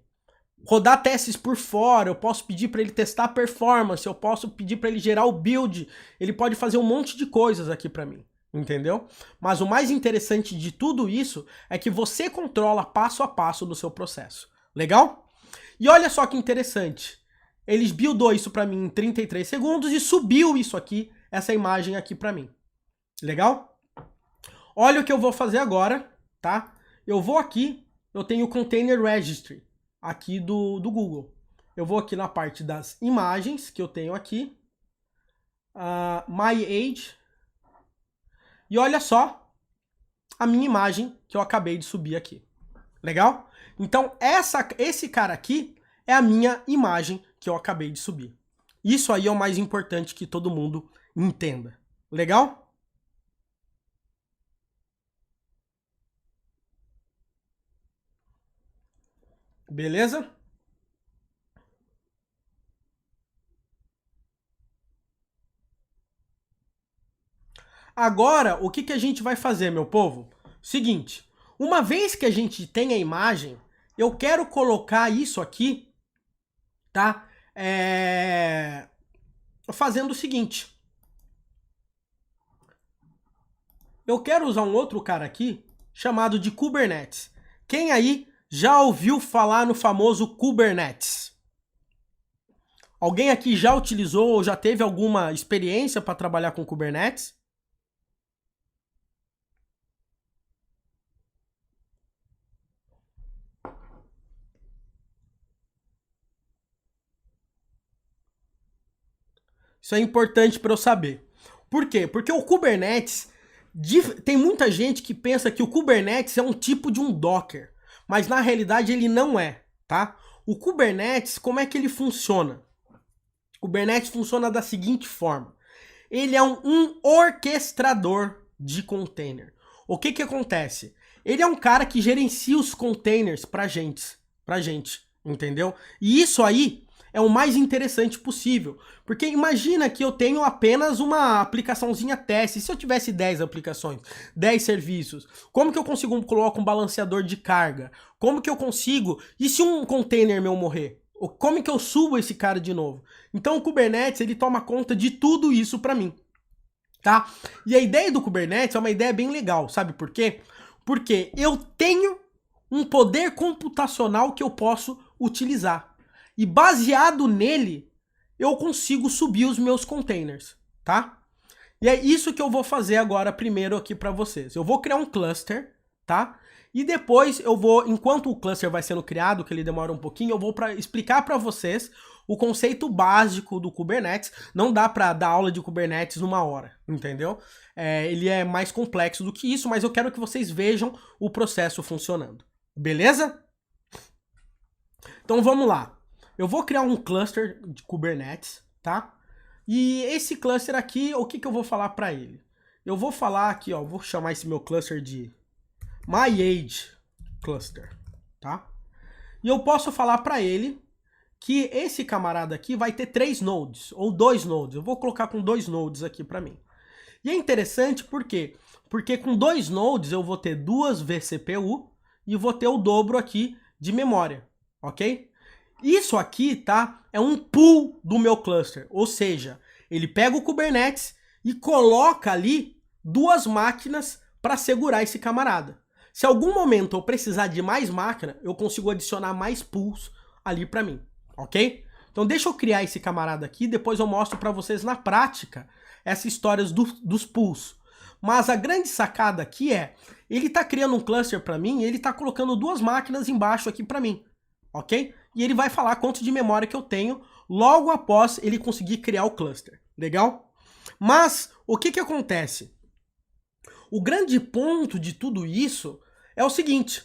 rodar testes por fora, eu posso pedir para ele testar a performance, eu posso pedir para ele gerar o build, ele pode fazer um monte de coisas aqui para mim, entendeu? Mas o mais interessante de tudo isso é que você controla passo a passo do seu processo. Legal? E olha só que interessante. Ele buildou isso para mim em 33 segundos e subiu isso aqui, essa imagem aqui para mim. Legal? Olha o que eu vou fazer agora, tá? Eu vou aqui, eu tenho o Container Registry aqui do Google. Eu vou aqui na parte das imagens que eu tenho aqui, My Age, e olha só a minha imagem que eu acabei de subir aqui. Legal? Então esse cara aqui é a minha imagem que eu acabei de subir. Isso aí é o mais importante que todo mundo entenda. Legal? Beleza? Agora, o que a gente vai fazer, meu povo? Seguinte, uma vez que a gente tem a imagem, eu quero colocar isso aqui, tá? Fazendo o seguinte. Eu quero usar um outro cara aqui, chamado de Kubernetes. Quem aí já ouviu falar no famoso Kubernetes? Alguém aqui já utilizou ou já teve alguma experiência para trabalhar com Kubernetes? Isso é importante para eu saber. Por quê? Porque o Kubernetes, tem muita gente que pensa que o Kubernetes é um tipo de um Docker, mas na realidade ele não é, tá? O Kubernetes, como é que ele funciona? O Kubernetes funciona da seguinte forma. Ele é um orquestrador de container. O que que acontece? Ele é um cara que gerencia os containers pra gente, entendeu? E isso aí é o mais interessante possível, porque imagina que eu tenho apenas uma aplicaçãozinha teste. Se eu tivesse 10 aplicações, 10 serviços, como que eu consigo colocar um balanceador de carga? Como que eu consigo? E se um container meu morrer? Como que eu subo esse cara de novo? Então o Kubernetes, ele toma conta de tudo isso para mim, tá? E a ideia do Kubernetes é uma ideia bem legal, sabe por quê? Porque eu tenho um poder computacional que eu posso utilizar. E baseado nele, eu consigo subir os meus containers, tá? E é isso que eu vou fazer agora primeiro aqui para vocês. Eu vou criar um cluster, tá? E depois eu vou, enquanto o cluster vai sendo criado, que ele demora um pouquinho, eu vou explicar para vocês o conceito básico do Kubernetes. Não dá para dar aula de Kubernetes numa hora, entendeu? Ele é mais complexo do que isso, mas eu quero que vocês vejam o processo funcionando. Beleza? Então vamos lá. Eu vou criar um cluster de Kubernetes, tá? E esse cluster aqui, o que eu vou falar para ele? Eu vou falar aqui, ó, vou chamar esse meu cluster de MyAge Cluster, tá? E eu posso falar para ele que esse camarada aqui vai ter 3 nodes, ou 2 nodes. Eu vou colocar com 2 nodes aqui para mim. E é interessante por quê? Porque com 2 nodes eu vou ter 2 vCPU e vou ter o dobro aqui de memória, ok? Isso aqui, tá? É um pool do meu cluster, ou seja, ele pega o Kubernetes e coloca ali 2 máquinas para segurar esse camarada. Se algum momento eu precisar de mais máquina, eu consigo adicionar mais pools ali para mim, ok? Então deixa eu criar esse camarada aqui, depois eu mostro para vocês na prática essas histórias dos pools. Mas a grande sacada aqui é, ele tá criando um cluster para mim e ele tá colocando 2 máquinas embaixo aqui para mim, ok? E ele vai falar quanto de memória que eu tenho logo após ele conseguir criar o cluster. Legal? Mas o que que acontece? O grande ponto de tudo isso é o seguinte: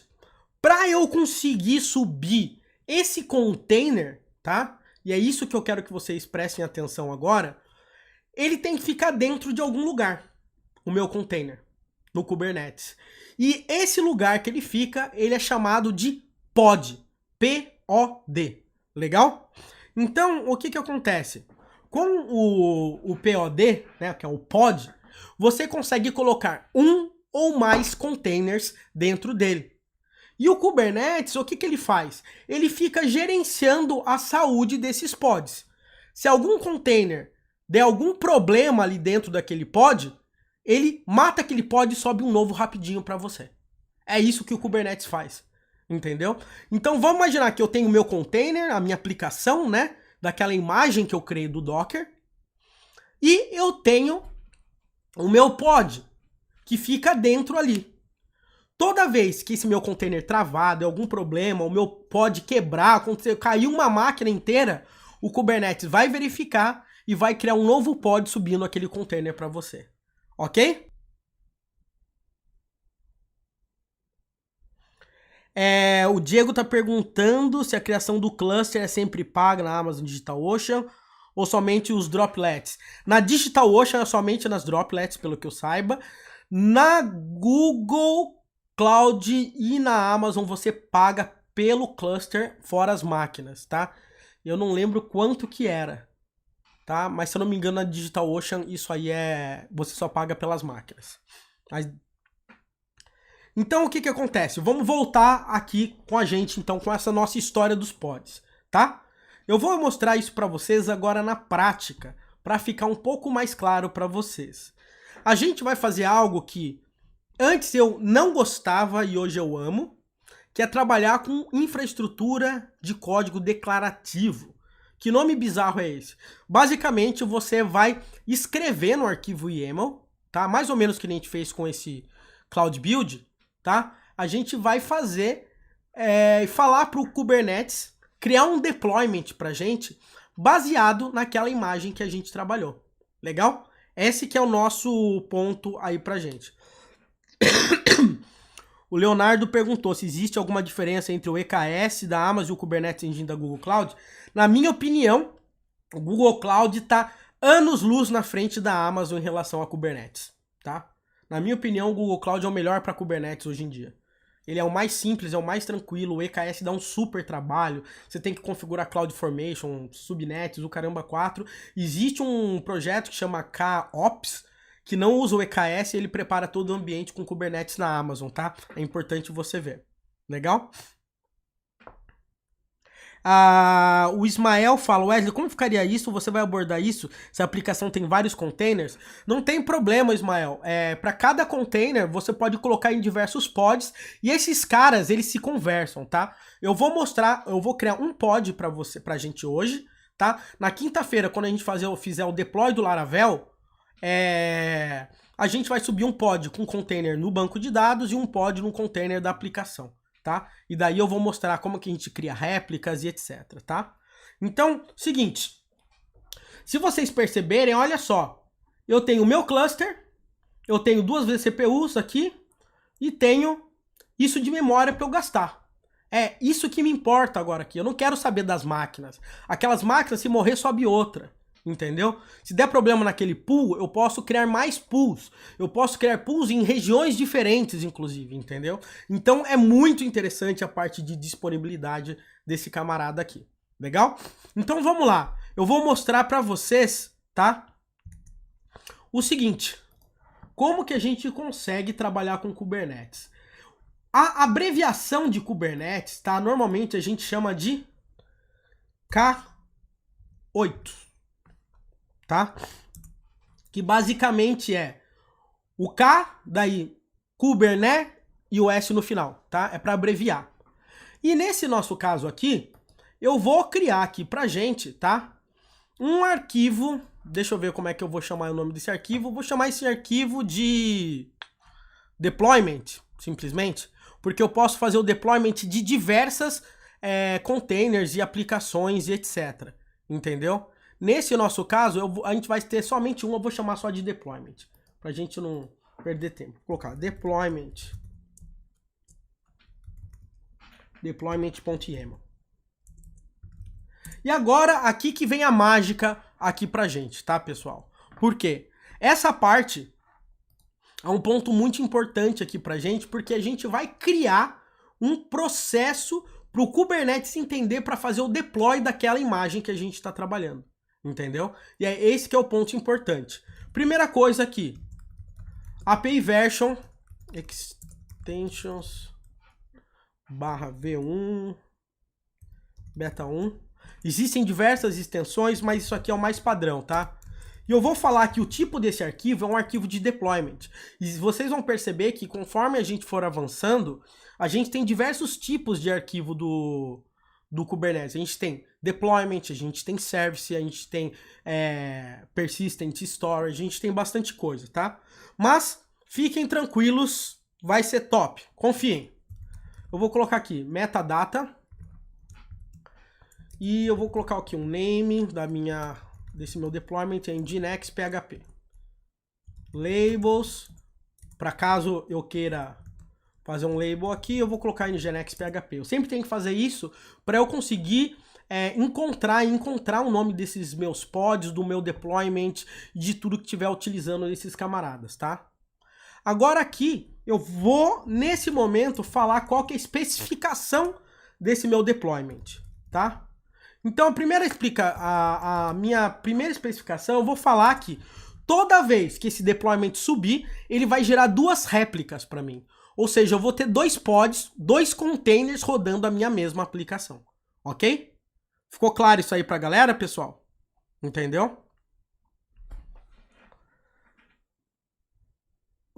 para eu conseguir subir esse container, tá? E é isso que eu quero que vocês prestem atenção agora. Ele tem que ficar dentro de algum lugar, o meu container, no Kubernetes. E esse lugar que ele fica, ele é chamado de pod. POD. Legal? Então, o que que acontece? Com o POD, né, que é o pod, você consegue colocar um ou mais containers dentro dele. E o Kubernetes, o que que ele faz? Ele fica gerenciando a saúde desses pods. Se algum container der algum problema ali dentro daquele pod, ele mata aquele pod e sobe um novo rapidinho para você. É isso que o Kubernetes faz. Entendeu? Então vamos imaginar que eu tenho o meu container, a minha aplicação, né? Daquela imagem que eu criei do Docker. E eu tenho o meu pod, que fica dentro ali. Toda vez que esse meu container travar, der algum problema, o meu pod quebrar, acontecer, cair uma máquina inteira, o Kubernetes vai verificar e vai criar um novo pod subindo aquele container para você. Ok? O Diego tá perguntando se a criação do cluster é sempre paga na Amazon DigitalOcean ou somente os droplets. Na DigitalOcean é somente nas droplets, pelo que eu saiba. Na Google Cloud e na Amazon você paga pelo cluster fora as máquinas, tá? Eu não lembro quanto que era, tá? Mas se eu não me engano na DigitalOcean isso aí você só paga pelas máquinas. Mas então o que que acontece? Vamos voltar aqui com a gente, então, com essa nossa história dos pods, tá? Eu vou mostrar isso para vocês agora na prática, para ficar um pouco mais claro para vocês. A gente vai fazer algo que Antes eu não gostava e hoje eu amo, que é trabalhar com infraestrutura de código declarativo. Que nome bizarro é esse? Basicamente, você vai escrever no arquivo YAML, tá? Mais ou menos que nem a gente fez com esse Cloud Build, tá? A gente vai fazer falar para o Kubernetes criar um deployment para gente baseado naquela imagem que a gente trabalhou. Legal? Esse que é o nosso ponto aí pra gente. O Leonardo perguntou se existe alguma diferença entre o EKS da Amazon e o Kubernetes Engine da Google Cloud. Na minha opinião, o Google Cloud está anos-luz na frente da Amazon em relação a Kubernetes, tá? Na minha opinião, o Google Cloud é o melhor para Kubernetes hoje em dia. Ele é o mais simples, é o mais tranquilo, o EKS dá um super trabalho, você tem que configurar CloudFormation, subnets, o caramba 4. Existe um projeto que chama KOps, que não usa o EKS e ele prepara todo o ambiente com Kubernetes na Amazon, tá? É importante você ver. Legal? O Ismael fala, Wesley, como ficaria isso? Você vai abordar isso? Se a aplicação tem vários containers? Não tem problema, Ismael. Para cada container, você pode colocar em diversos pods e esses caras, eles se conversam, tá? Eu vou criar um pod pra gente hoje, tá? Na quinta-feira, quando a gente fizer o deploy do Laravel, a gente vai subir um pod com container no banco de dados e um pod no container da aplicação, tá? E daí eu vou mostrar como que a gente cria réplicas e etc, tá? Então, seguinte, se vocês perceberem, olha só, eu tenho o meu cluster, eu tenho 2 vezes CPUs aqui e tenho isso de memória para eu gastar. É isso que me importa agora aqui, eu não quero saber das máquinas. Aquelas máquinas, se morrer, sobe outra. Entendeu? Se der problema naquele pool, eu posso criar mais pools. Eu posso criar pools em regiões diferentes, inclusive, entendeu? Então é muito interessante a parte de disponibilidade desse camarada aqui. Legal? Então vamos lá. Eu vou mostrar para vocês, tá? O seguinte. Como que a gente consegue trabalhar com Kubernetes? A abreviação de Kubernetes, tá? Normalmente a gente chama de K8. Tá? Que basicamente é o K, daí Kubernetes e o S no final, tá? É para abreviar. E nesse nosso caso aqui, eu vou criar aqui pra gente, tá? Um arquivo, deixa eu ver como é que eu vou chamar o nome desse arquivo. Vou chamar esse arquivo de deployment, simplesmente, porque eu posso fazer o deployment de diversas containers e aplicações e etc. Entendeu? Nesse nosso caso, a gente vai ter somente um, eu vou chamar só de deployment, pra gente não perder tempo. Vou colocar deployment.yaml. E agora, aqui que vem a mágica aqui pra gente, tá, pessoal? Por quê? Essa parte é um ponto muito importante aqui pra gente, porque a gente vai criar um processo pro Kubernetes entender para fazer o deploy daquela imagem que a gente está trabalhando. Entendeu? E é esse que é o ponto importante. Primeira coisa aqui. API version extensions /v1 beta 1. Existem diversas extensões, mas isso aqui é o mais padrão, tá? E eu vou falar que o tipo desse arquivo é um arquivo de deployment. E vocês vão perceber que conforme a gente for avançando, a gente tem diversos tipos de arquivo do Kubernetes. A gente tem deployment, a gente tem service, a gente tem persistent storage, a gente tem bastante coisa, tá? Mas fiquem tranquilos, vai ser top, confiem. Eu vou colocar aqui metadata e eu vou colocar aqui um name desse meu deployment é Nginx PHP. Labels, para caso eu queira fazer um label aqui, eu vou colocar Nginx PHP. Eu sempre tenho que fazer isso para eu conseguir encontrar o nome desses meus pods, do meu deployment, de tudo que estiver utilizando esses camaradas, tá? Agora aqui, eu vou, nesse momento, falar qual que é a especificação desse meu deployment, tá? Então, a minha primeira especificação, eu vou falar que toda vez que esse deployment subir, ele vai gerar 2 réplicas para mim. Ou seja, eu vou ter 2 pods, 2 containers rodando a minha mesma aplicação. Ok? Ficou claro isso aí pra galera, pessoal? Entendeu?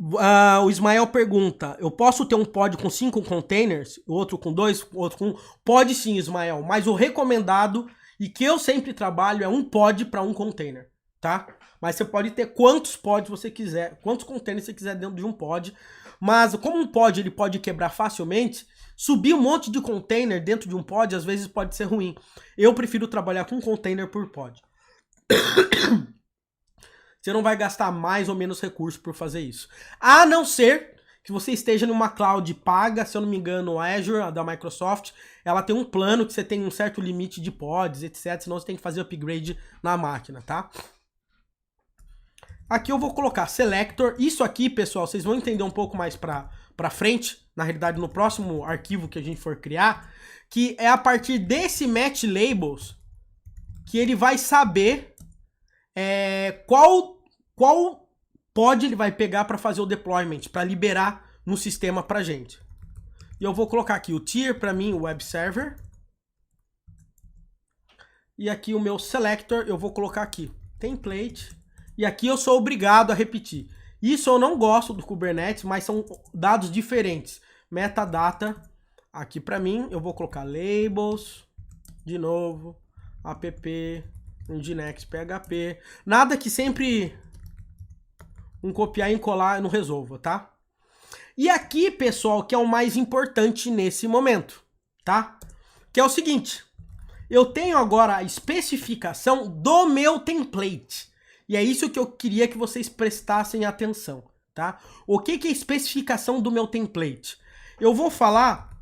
O Ismael pergunta, eu posso ter um pod com 5 containers, outro com 2, outro com 1? Pode sim, Ismael, mas o recomendado e que eu sempre trabalho é um pod para um container, tá? Mas você pode ter quantos pods você quiser, quantos containers você quiser dentro de um pod. Mas como um pod ele pode quebrar facilmente, subir um monte de container dentro de um pod às vezes pode ser ruim. Eu prefiro trabalhar com um container por pod. Você não vai gastar mais ou menos recurso por fazer isso. A não ser que você esteja numa cloud paga, se eu não me engano, a Azure, a da Microsoft, ela tem um plano que você tem um certo limite de pods, etc. Senão você tem que fazer upgrade na máquina, tá? Aqui eu vou colocar selector. Isso aqui, pessoal, vocês vão entender um pouco mais pra frente, na realidade no próximo arquivo que a gente for criar, que é a partir desse match labels que ele vai saber qual pod ele vai pegar para fazer o deployment, para liberar no sistema pra gente. E eu vou colocar aqui o tier para mim, o web server. E aqui o meu selector, eu vou colocar aqui template. E aqui eu sou obrigado a repetir. Isso eu não gosto do Kubernetes, mas são dados diferentes. Metadata, aqui para mim, eu vou colocar labels, de novo, app, Nginx, PHP. Nada que sempre um copiar e colar não resolva, tá? E aqui, pessoal, que é o mais importante nesse momento, tá? Que é o seguinte, eu tenho agora a especificação do meu template. E é isso que eu queria que vocês prestassem atenção, tá? O que é a especificação do meu template? Eu vou falar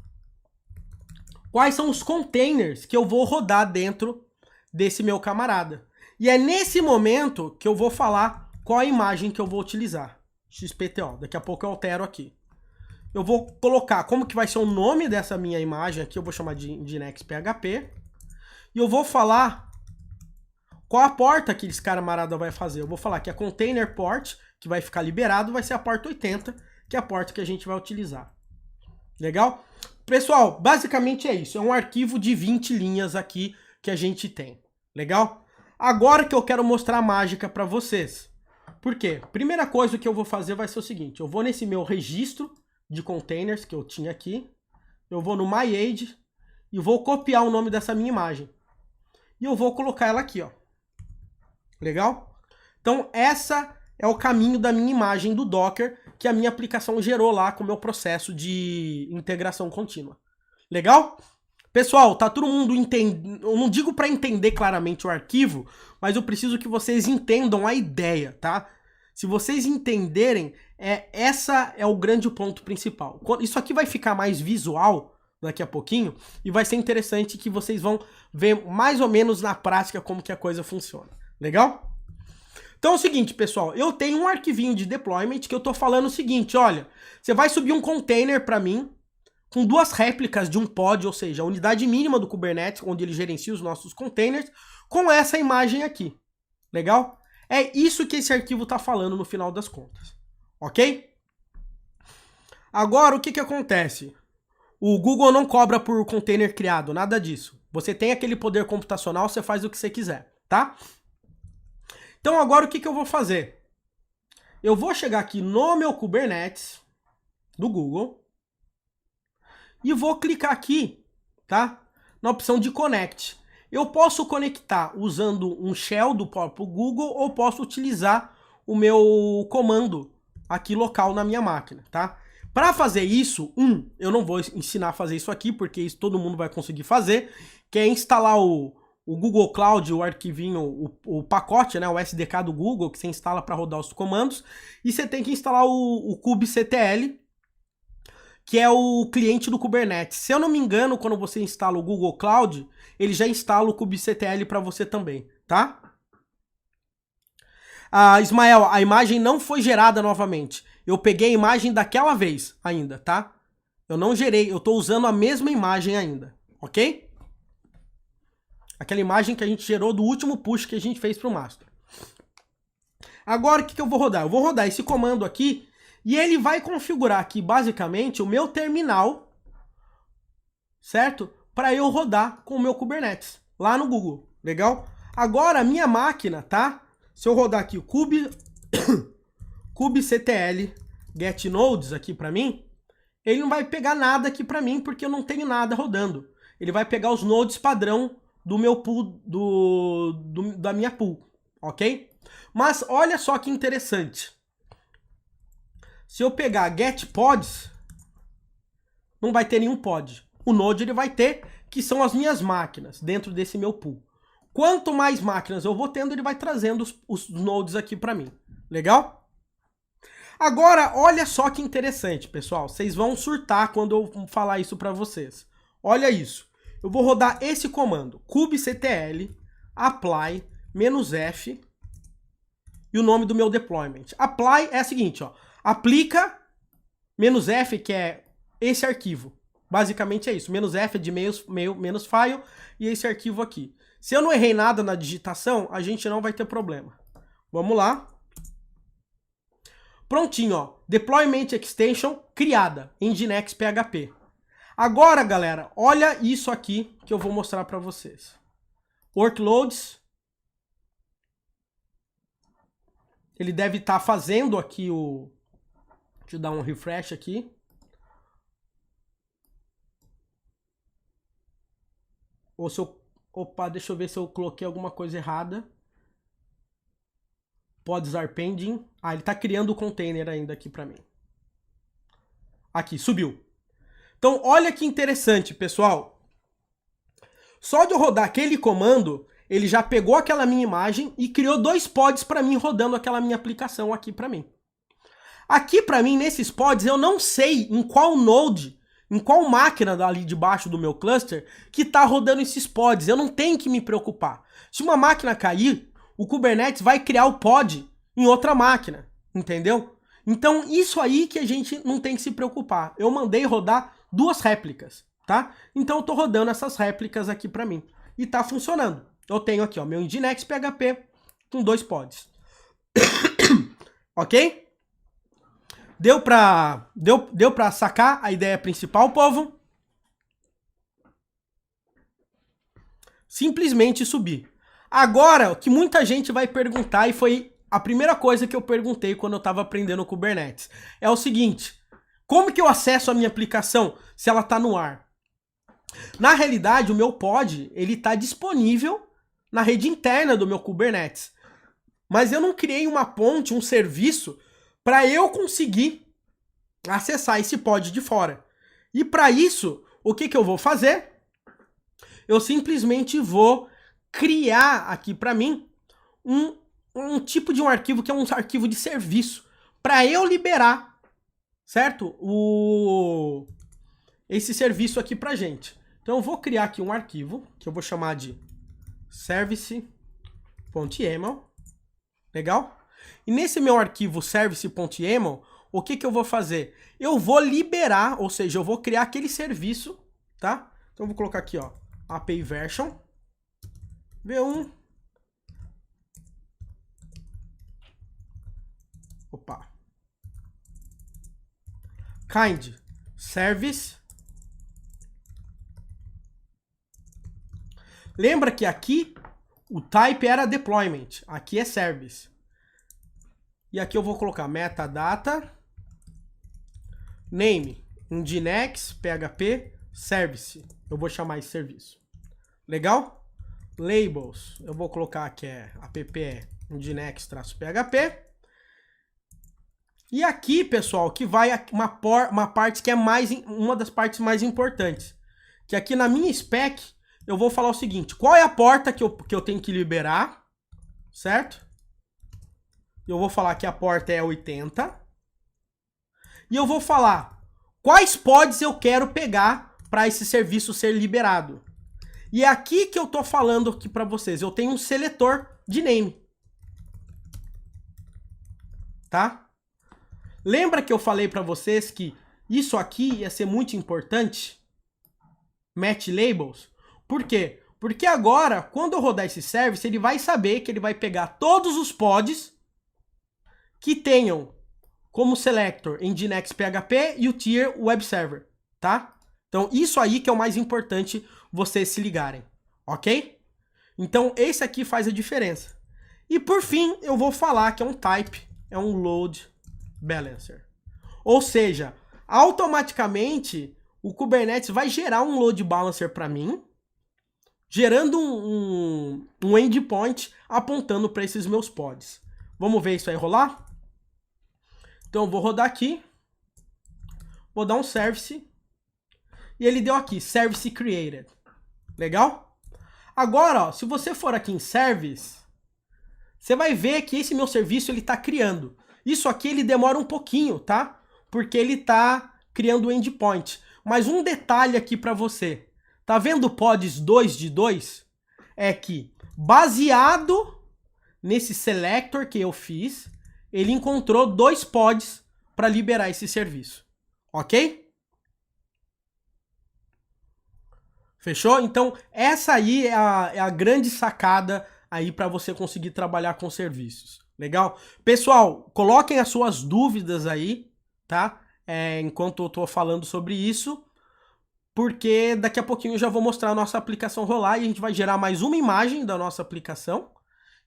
quais são os containers que eu vou rodar dentro desse meu camarada. E é nesse momento que eu vou falar qual a imagem que eu vou utilizar. XPTO, daqui a pouco eu altero aqui. Eu vou colocar como que vai ser o nome dessa minha imagem aqui, eu vou chamar de Nginx PHP. E eu vou falar qual a porta que esse camarada vai fazer. Eu vou falar que a container port, que vai ficar liberado, vai ser a porta 80, que é a porta que a gente vai utilizar. Legal? Pessoal, basicamente é isso. É um arquivo de 20 linhas aqui que a gente tem. Legal? Agora que eu quero mostrar a mágica para vocês. Por quê? Primeira coisa que eu vou fazer vai ser o seguinte. Eu vou nesse meu registro de containers que eu tinha aqui. Eu vou no myAge e vou copiar o nome dessa minha imagem. E eu vou colocar ela aqui, ó. Legal? Então, essa é o caminho da minha imagem do Docker que a minha aplicação gerou lá com o meu processo de integração contínua. Legal? Pessoal, tá todo mundo entendendo. Eu não digo para entender claramente o arquivo, mas eu preciso que vocês entendam a ideia, tá? Se vocês entenderem, essa é o grande ponto principal. Isso aqui vai ficar mais visual daqui a pouquinho e vai ser interessante que vocês vão ver mais ou menos na prática como que a coisa funciona. Legal? Então é o seguinte, pessoal, eu tenho um arquivinho de deployment que eu tô falando o seguinte, olha, você vai subir um container para mim com 2 réplicas de um pod, ou seja, a unidade mínima do Kubernetes, onde ele gerencia os nossos containers, com essa imagem aqui. Legal? É isso que esse arquivo tá falando no final das contas. Ok? Agora, o que que acontece? O Google não cobra por container criado, nada disso. Você tem aquele poder computacional, você faz o que você quiser, tá? Então agora o que que eu vou fazer? Eu vou chegar aqui no meu Kubernetes do Google e vou clicar aqui, tá? Na opção de Connect. Eu posso conectar usando um shell do próprio Google ou posso utilizar o meu comando aqui local na minha máquina, tá? Para fazer isso, eu não vou ensinar a fazer isso aqui, porque isso todo mundo vai conseguir fazer, que é instalar o Google Cloud, o arquivinho, o pacote, né, o SDK do Google, que você instala para rodar os comandos, e você tem que instalar o kubectl, que é o cliente do Kubernetes. Se eu não me engano, quando você instala o Google Cloud, ele já instala o kubectl para você também, tá? Ismael, a imagem não foi gerada novamente. Eu peguei a imagem daquela vez ainda, tá? Eu não gerei, eu tô usando a mesma imagem ainda, ok? Aquela imagem que a gente gerou do último push que a gente fez pro master. Agora o que eu vou rodar? Eu vou rodar esse comando aqui e ele vai configurar aqui basicamente o meu terminal, certo? Para eu rodar com o meu Kubernetes lá no Google, legal? Agora a minha máquina, tá? Se eu rodar aqui o kubectl get nodes aqui para mim, ele não vai pegar nada aqui para mim porque eu não tenho nada rodando. Ele vai pegar os nodes padrão do meu pool, da minha pool, ok? Mas olha só que interessante. Se eu pegar get pods, não vai ter nenhum pod. O node ele vai ter, que são as minhas máquinas dentro desse meu pool. Quanto mais máquinas eu vou tendo, ele vai trazendo os nodes aqui para mim. Legal? Agora, olha só que interessante, pessoal. Vocês vão surtar quando eu falar isso para vocês. Olha isso. Eu vou rodar esse comando, kubectl apply -f e o nome do meu deployment. Apply é o seguinte, ó, aplica -f, que é esse arquivo. Basicamente é isso. -f é de menos file e esse arquivo aqui. Se eu não errei nada na digitação, a gente não vai ter problema. Vamos lá. Prontinho, ó. Deployment Extension criada em Nginx PHP. Agora, galera, olha isso aqui que eu vou mostrar para vocês. Workloads. Ele deve estar fazendo aqui o... Deixa eu dar um refresh aqui. Ou se eu... Opa, deixa eu ver se eu coloquei alguma coisa errada. Pods are pending. Ah, ele está criando o container ainda aqui para mim. Aqui, subiu. Então, olha que interessante, pessoal. Só de eu rodar aquele comando, ele já pegou aquela minha imagem e criou 2 pods para mim rodando aquela minha aplicação aqui para mim. Aqui para mim, nesses pods, eu não sei em qual node, em qual máquina ali debaixo do meu cluster que está rodando esses pods. Eu não tenho que me preocupar. Se uma máquina cair, o Kubernetes vai criar o pod em outra máquina, entendeu? Então, isso aí que a gente não tem que se preocupar. Eu mandei rodar 2 réplicas, tá? Então, eu tô rodando essas réplicas aqui para mim. E tá funcionando. Eu tenho aqui, ó, meu Nginx PHP com 2 pods. Ok? Deu pra sacar a ideia principal, povo? Simplesmente subir. Agora, o que muita gente vai perguntar, e foi a primeira coisa que eu perguntei quando eu estava aprendendo o Kubernetes, é o seguinte: como que eu acesso a minha aplicação se ela está no ar? Na realidade, o meu pod, ele está disponível na rede interna do meu Kubernetes. Mas eu não criei uma ponte, um serviço, para eu conseguir acessar esse pod de fora. E para isso, o que eu vou fazer? Eu simplesmente vou criar aqui para mim um tipo de um arquivo que é um arquivo de serviço para eu liberar, certo? Esse serviço aqui pra gente. Então eu vou criar aqui um arquivo que eu vou chamar de service.yaml. Legal? E nesse meu arquivo service.yaml, o que eu vou fazer? Eu vou liberar, ou seja, eu vou criar aquele serviço, tá? Então eu vou colocar aqui, ó, API version v1. Opa. Kind service. Lembra que aqui o type era deployment, aqui é service. E aqui eu vou colocar metadata name Nginx PHP service. Eu vou chamar esse serviço. Legal? Labels, eu vou colocar que é app Nginx-php. E aqui, pessoal, que vai uma parte que é uma das partes mais importantes. Que aqui na minha spec, eu vou falar o seguinte: qual é a porta que eu tenho que liberar, certo? Eu vou falar que a porta é 80. E eu vou falar quais pods eu quero pegar para esse serviço ser liberado. E é aqui que eu tô falando aqui para vocês. Eu tenho um seletor de name. Tá? Lembra que eu falei para vocês que isso aqui ia ser muito importante? Match labels. Por quê? Porque agora, quando eu rodar esse service, ele vai saber que ele vai pegar todos os pods que tenham como selector Nginx PHP e o tier web server, tá? Então, isso aí que é o mais importante vocês se ligarem, ok? Então, esse aqui faz a diferença. E por fim, eu vou falar que é um type, é um load balancer. Ou seja, automaticamente o Kubernetes vai gerar um load balancer para mim, gerando um endpoint apontando para esses meus pods. Vamos ver isso aí rolar? Então eu vou rodar aqui, vou dar um service, e ele deu aqui, service created. Legal? Agora, ó, se você for aqui em service, você vai ver que esse meu serviço ele está criando. Isso aqui ele demora um pouquinho, tá? Porque ele está criando o endpoint. Mas um detalhe aqui para você. Tá vendo o pods 2 de 2? É que, baseado nesse selector que eu fiz, ele encontrou 2 pods para liberar esse serviço. Ok? Fechou? Então, essa aí é a grande sacada aí para você conseguir trabalhar com serviços. Legal? Pessoal, coloquem as suas dúvidas aí, tá? Enquanto eu tô falando sobre isso, porque daqui a pouquinho eu já vou mostrar a nossa aplicação rolar e a gente vai gerar mais uma imagem da nossa aplicação.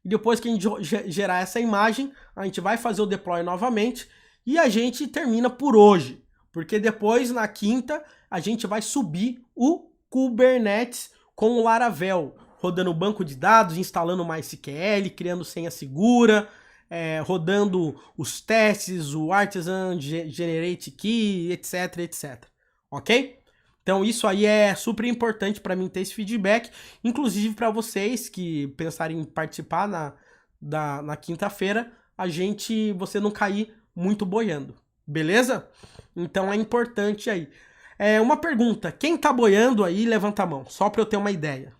E depois que a gente gerar essa imagem, a gente vai fazer o deploy novamente e a gente termina por hoje. Porque depois, na quinta, a gente vai subir o Kubernetes com o Laravel, rodando banco de dados, instalando MySQL, criando senha segura, rodando os testes, o Artisan Generate Key, etc, etc. Ok? Então isso aí é super importante para mim ter esse feedback, inclusive para vocês que pensarem em participar na quinta-feira, você não cair muito boiando, beleza? Então é importante aí. Uma pergunta, quem tá boiando aí, levanta a mão, só para eu ter uma ideia.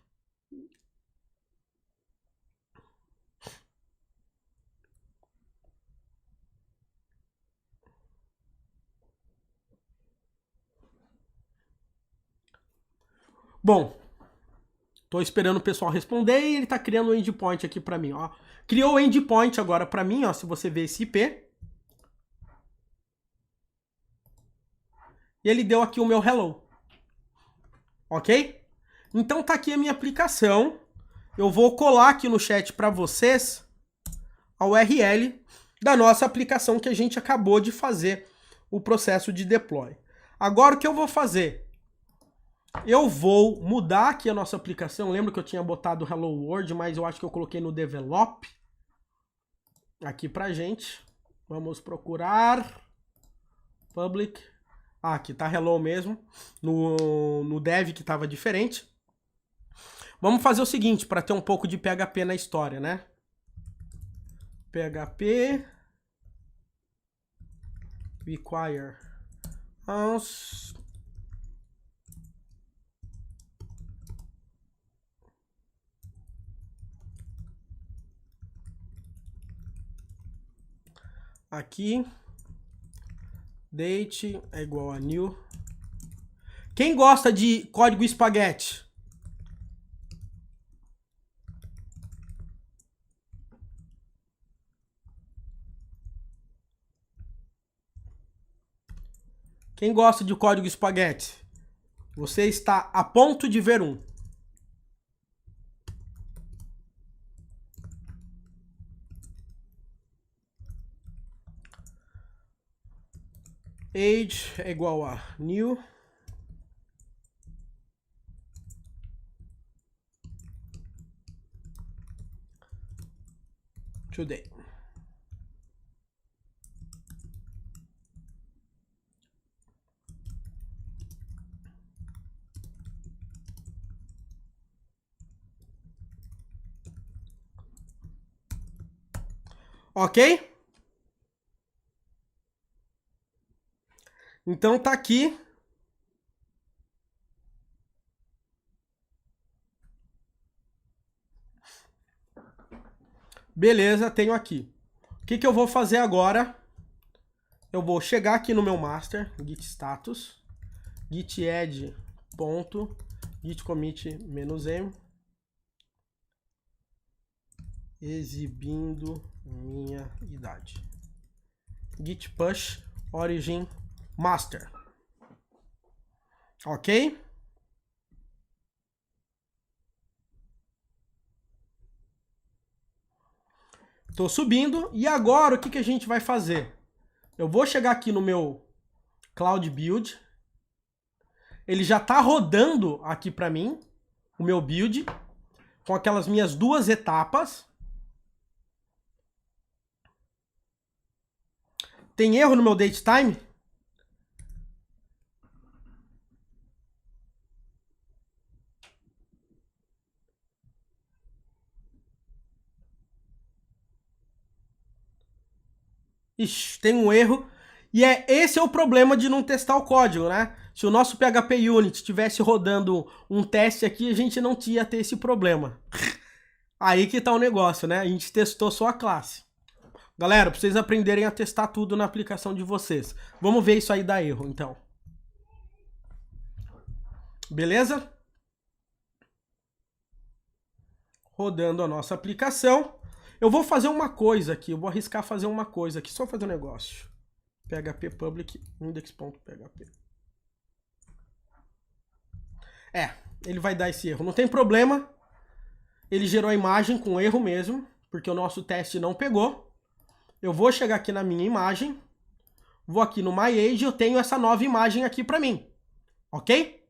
Bom, tô esperando o pessoal responder e ele tá criando um endpoint aqui para mim, ó. Criou o endpoint agora para mim, ó, se você ver esse IP. E ele deu aqui o meu hello. Ok? Então tá aqui a minha aplicação. Eu vou colar aqui no chat para vocês a URL da nossa aplicação que a gente acabou de fazer o processo de deploy. Agora o que eu vou fazer? Eu vou mudar aqui a nossa aplicação. Lembra que eu tinha botado Hello World, mas eu acho que eu coloquei no Develop. Aqui pra gente. Vamos procurar Public. Ah, aqui tá Hello mesmo. No Dev que tava diferente. Vamos fazer o seguinte, para ter um pouco de PHP na história, né? PHP require us aqui date é igual a new. Quem gosta de código espaguete? Quem gosta de código espaguete? Você está a ponto de ver um. Age é igual a new. Today. Ok? Então tá aqui. Beleza, tenho aqui. O que eu vou fazer agora? Eu vou chegar aqui no meu master, git status, git add ponto, git commit -m, exibindo minha idade. Git push origin master. Ok? Tô subindo e agora o que a gente vai fazer? Eu vou chegar aqui no meu Cloud Build. Ele já tá rodando aqui para mim, o meu build, com aquelas minhas 2 etapas. Tem erro no meu datetime? Ixi, tem um erro. E esse é o problema de não testar o código, né? Se o nosso PHP Unit estivesse rodando um teste aqui, a gente não ia ter esse problema. Aí que tá o negócio, né? A gente testou só a classe. Galera, pra vocês aprenderem a testar tudo na aplicação de vocês. Vamos ver isso aí dar erro, então. Beleza? Rodando a nossa aplicação. Eu vou fazer uma coisa aqui, eu vou arriscar fazer uma coisa aqui, só fazer um negócio. PHP public index.php. Ele vai dar esse erro. Não tem problema. Ele gerou a imagem com erro mesmo, porque o nosso teste não pegou. Eu vou chegar aqui na minha imagem, vou aqui no MyAge, eu tenho essa nova imagem aqui para mim, ok?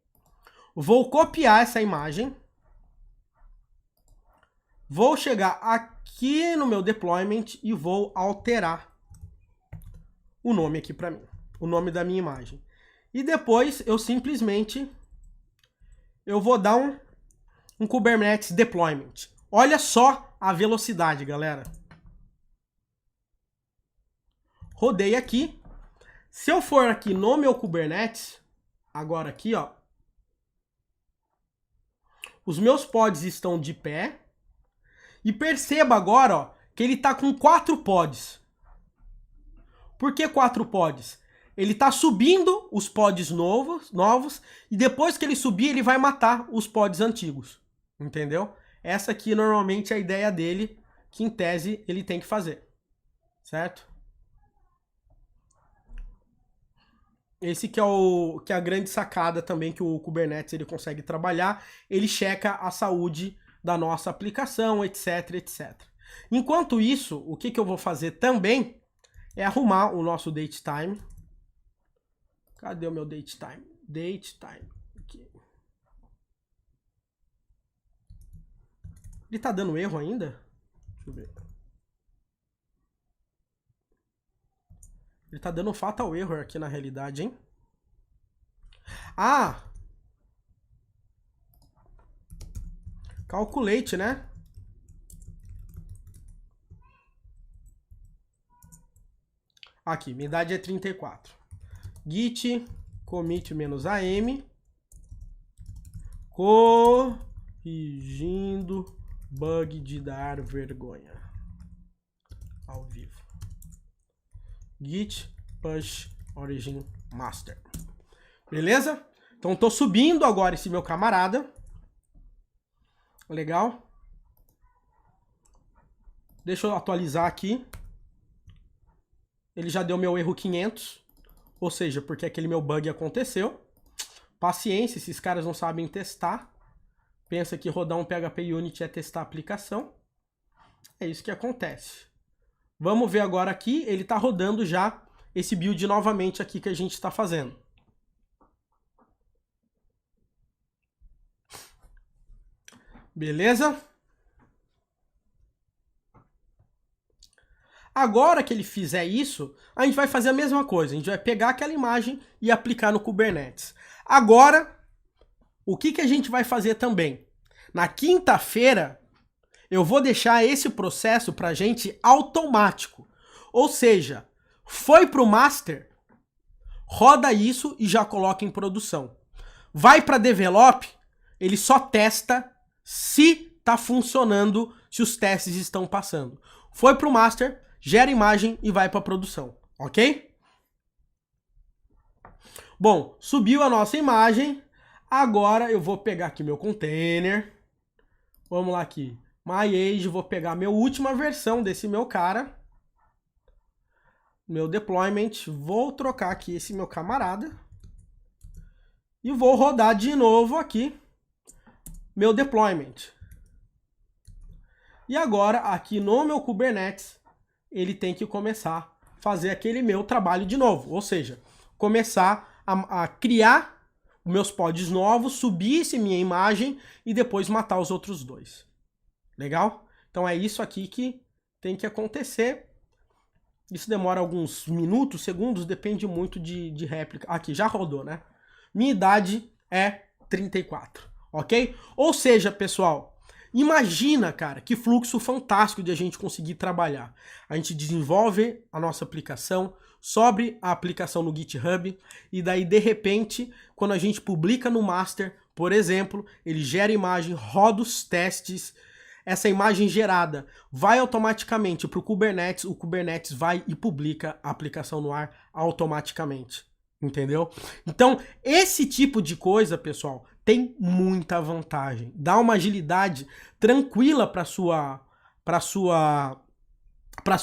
Vou copiar essa imagem, vou chegar aqui no meu deployment e vou alterar o nome aqui para mim, o nome da minha imagem. E depois eu simplesmente vou dar um Kubernetes deployment. Olha só a velocidade, galera. Rodei aqui. Se eu for aqui no meu Kubernetes, agora aqui, ó, os meus pods estão de pé. E perceba agora, ó, que ele está com 4 pods. Por que 4 pods? Ele está subindo os pods novos e depois que ele subir, ele vai matar os pods antigos. Entendeu? Essa aqui normalmente é a ideia dele, que em tese ele tem que fazer. Certo? Esse que é a grande sacada também que o Kubernetes ele consegue trabalhar. Ele checa a saúde da nossa aplicação, etc, etc. Enquanto isso, o que eu vou fazer também é arrumar o nosso datetime. Cadê o meu datetime? Datetime. Aqui. Ele tá dando erro ainda? Deixa eu ver. Ele tá dando fatal error aqui na realidade, hein? Ah! Calculate, né? Aqui, minha idade é 34. Git commit -am corrigindo bug de dar vergonha ao vivo. Git push origin master. Beleza? Então tô subindo agora esse meu camarada. Legal. Deixa eu atualizar aqui. Ele já deu meu erro 500. Ou seja, porque aquele meu bug aconteceu. Paciência, esses caras não sabem testar. Pensa que rodar um PHP Unit é testar a aplicação. É isso que acontece. Vamos ver agora aqui. Ele está rodando já esse build novamente aqui que a gente está fazendo. Beleza? Agora que ele fizer isso, a gente vai fazer a mesma coisa. A gente vai pegar aquela imagem e aplicar no Kubernetes. Agora, o que a gente vai fazer também? Na quinta-feira, eu vou deixar esse processo para a gente automático. Ou seja, foi para o master, roda isso e já coloca em produção. Vai para develop, ele só testa se está funcionando, se os testes estão passando. Foi para o master, gera imagem e vai para produção, ok? Bom, subiu a nossa imagem. Agora eu vou pegar aqui meu container. Vamos lá aqui. MyAge, vou pegar a minha última versão desse meu cara. Meu deployment. Vou trocar aqui esse meu camarada. E vou rodar de novo aqui meu deployment. E agora, aqui no meu Kubernetes, ele tem que começar a fazer aquele meu trabalho de novo. Ou seja, começar a criar meus pods novos, subir essa minha imagem e depois matar os outros dois. Legal? Então é isso aqui que tem que acontecer. Isso demora alguns minutos, segundos, depende muito de réplica. Aqui, já rodou, né? Minha idade é 34, ok? Ou seja, pessoal, imagina, cara, que fluxo fantástico de a gente conseguir trabalhar. A gente desenvolve a nossa aplicação, sobe a aplicação no GitHub, e daí, de repente, quando a gente publica no master, por exemplo, ele gera imagem, roda os testes, essa imagem gerada vai automaticamente para o Kubernetes vai e publica a aplicação no ar automaticamente, entendeu? Então, esse tipo de coisa, pessoal, tem muita vantagem. Dá uma agilidade tranquila para sua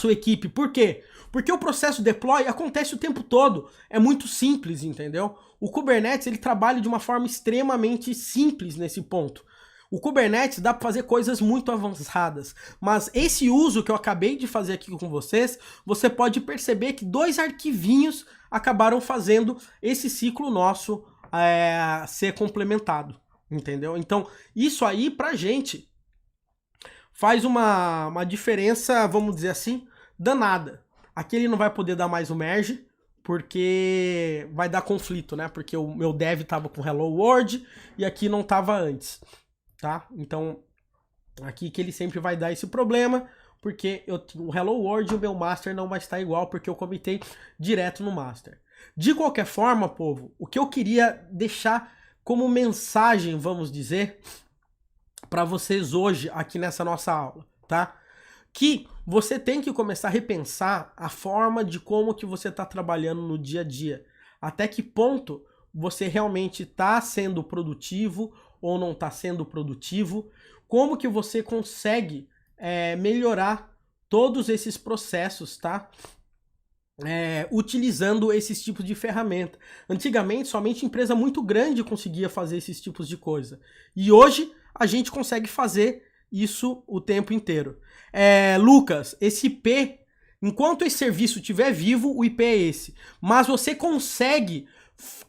equipe. Por quê? Porque o processo deploy acontece o tempo todo. É muito simples, entendeu? O Kubernetes ele trabalha de uma forma extremamente simples nesse ponto. O Kubernetes dá para fazer coisas muito avançadas, mas esse uso que eu acabei de fazer aqui com vocês, você pode perceber que 2 arquivinhos acabaram fazendo esse ciclo nosso ser complementado, entendeu? Então, isso aí pra gente faz uma diferença, vamos dizer assim, danada. Aqui ele não vai poder dar mais o merge, porque vai dar conflito, né? Porque o meu dev tava com Hello World e aqui não tava antes. Tá? Então, aqui que ele sempre vai dar esse problema, porque o Hello World e o meu master não vai estar igual, porque eu comitei direto no master. De qualquer forma, povo, o que eu queria deixar como mensagem, vamos dizer, para vocês hoje, aqui nessa nossa aula, tá? Que você tem que começar a repensar a forma de como que você está trabalhando no dia a dia. Até que ponto você realmente está sendo produtivo ou não está sendo produtivo, como que você consegue melhorar todos esses processos, tá? Utilizando esses tipos de ferramenta. Antigamente, somente empresa muito grande conseguia fazer esses tipos de coisa. E hoje, a gente consegue fazer isso o tempo inteiro. Lucas, esse IP, enquanto esse serviço estiver vivo, o IP é esse. Mas você consegue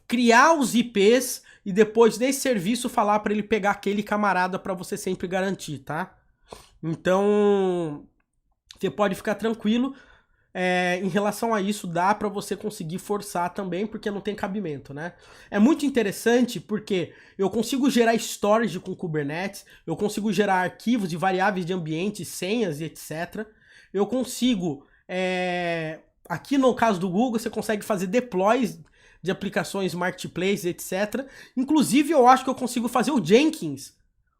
criar os IPs e depois desse serviço falar para ele pegar aquele camarada para você sempre garantir, tá? Então, você pode ficar tranquilo. Em relação a isso, dá para você conseguir forçar também, porque não tem cabimento, né? É muito interessante porque eu consigo gerar storage com Kubernetes, eu consigo gerar arquivos de variáveis de ambiente, senhas e etc. Eu consigo, aqui no caso do Google, você consegue fazer deploys de aplicações marketplace, etc. Inclusive, eu acho que eu consigo fazer o Jenkins,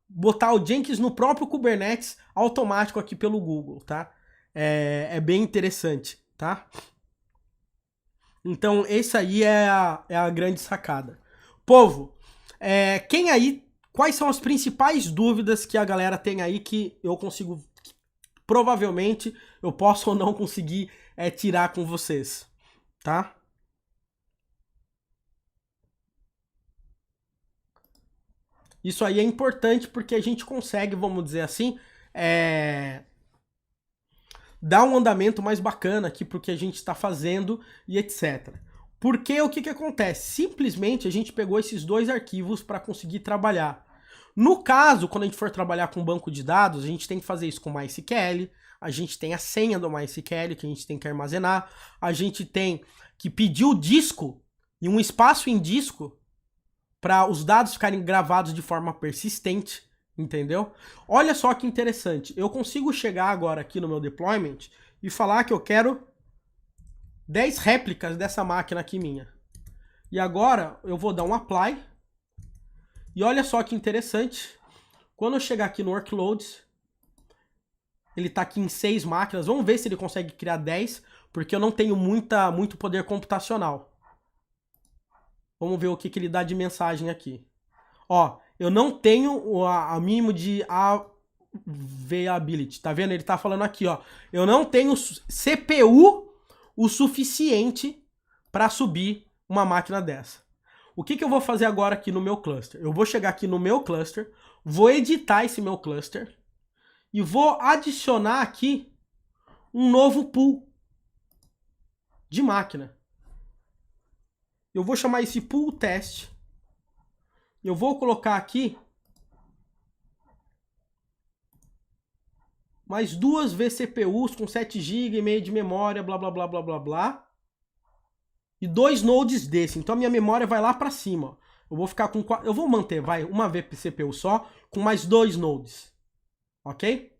botar o Jenkins no próprio Kubernetes automático aqui pelo Google, tá? É bem interessante, tá? Então, esse aí é a grande sacada. Povo, quais são as principais dúvidas que a galera tem aí que eu consigo, provavelmente, eu posso ou não conseguir tirar com vocês, tá? Isso aí é importante porque a gente consegue, vamos dizer assim, dar um andamento mais bacana aqui pro que a gente está fazendo e etc. Porque o que acontece? Simplesmente a gente pegou esses 2 arquivos para conseguir trabalhar. No caso, quando a gente for trabalhar com banco de dados, a gente tem que fazer isso com MySQL, a gente tem a senha do MySQL que a gente tem que armazenar, a gente tem que pedir o disco e um espaço em disco para os dados ficarem gravados de forma persistente, entendeu? Olha só que interessante, eu consigo chegar agora aqui no meu deployment e falar que eu quero 10 réplicas dessa máquina aqui minha. E agora eu vou dar um apply. E olha só que interessante, quando eu chegar aqui no workloads, ele está aqui em 6 máquinas, vamos ver se ele consegue criar 10, porque eu não tenho muito poder computacional. Vamos ver o que ele dá de mensagem aqui. Ó, eu não tenho a mínimo de availability, tá vendo? Ele tá falando aqui, ó. Eu não tenho CPU o suficiente para subir uma máquina dessa. O que eu vou fazer agora aqui no meu cluster? Eu vou chegar aqui no meu cluster, vou editar esse meu cluster e vou adicionar aqui um novo pool de máquina. Eu vou chamar esse pool test. Eu vou colocar aqui mais 2 vCPUs com 7 GB e meio de memória, blá, blá, blá, blá, blá, blá. E 2 nodes desse. Então a minha memória vai lá para cima. Eu vou ficar com... Eu vou manter, vai, uma vCPU só, com mais 2 nodes. Ok?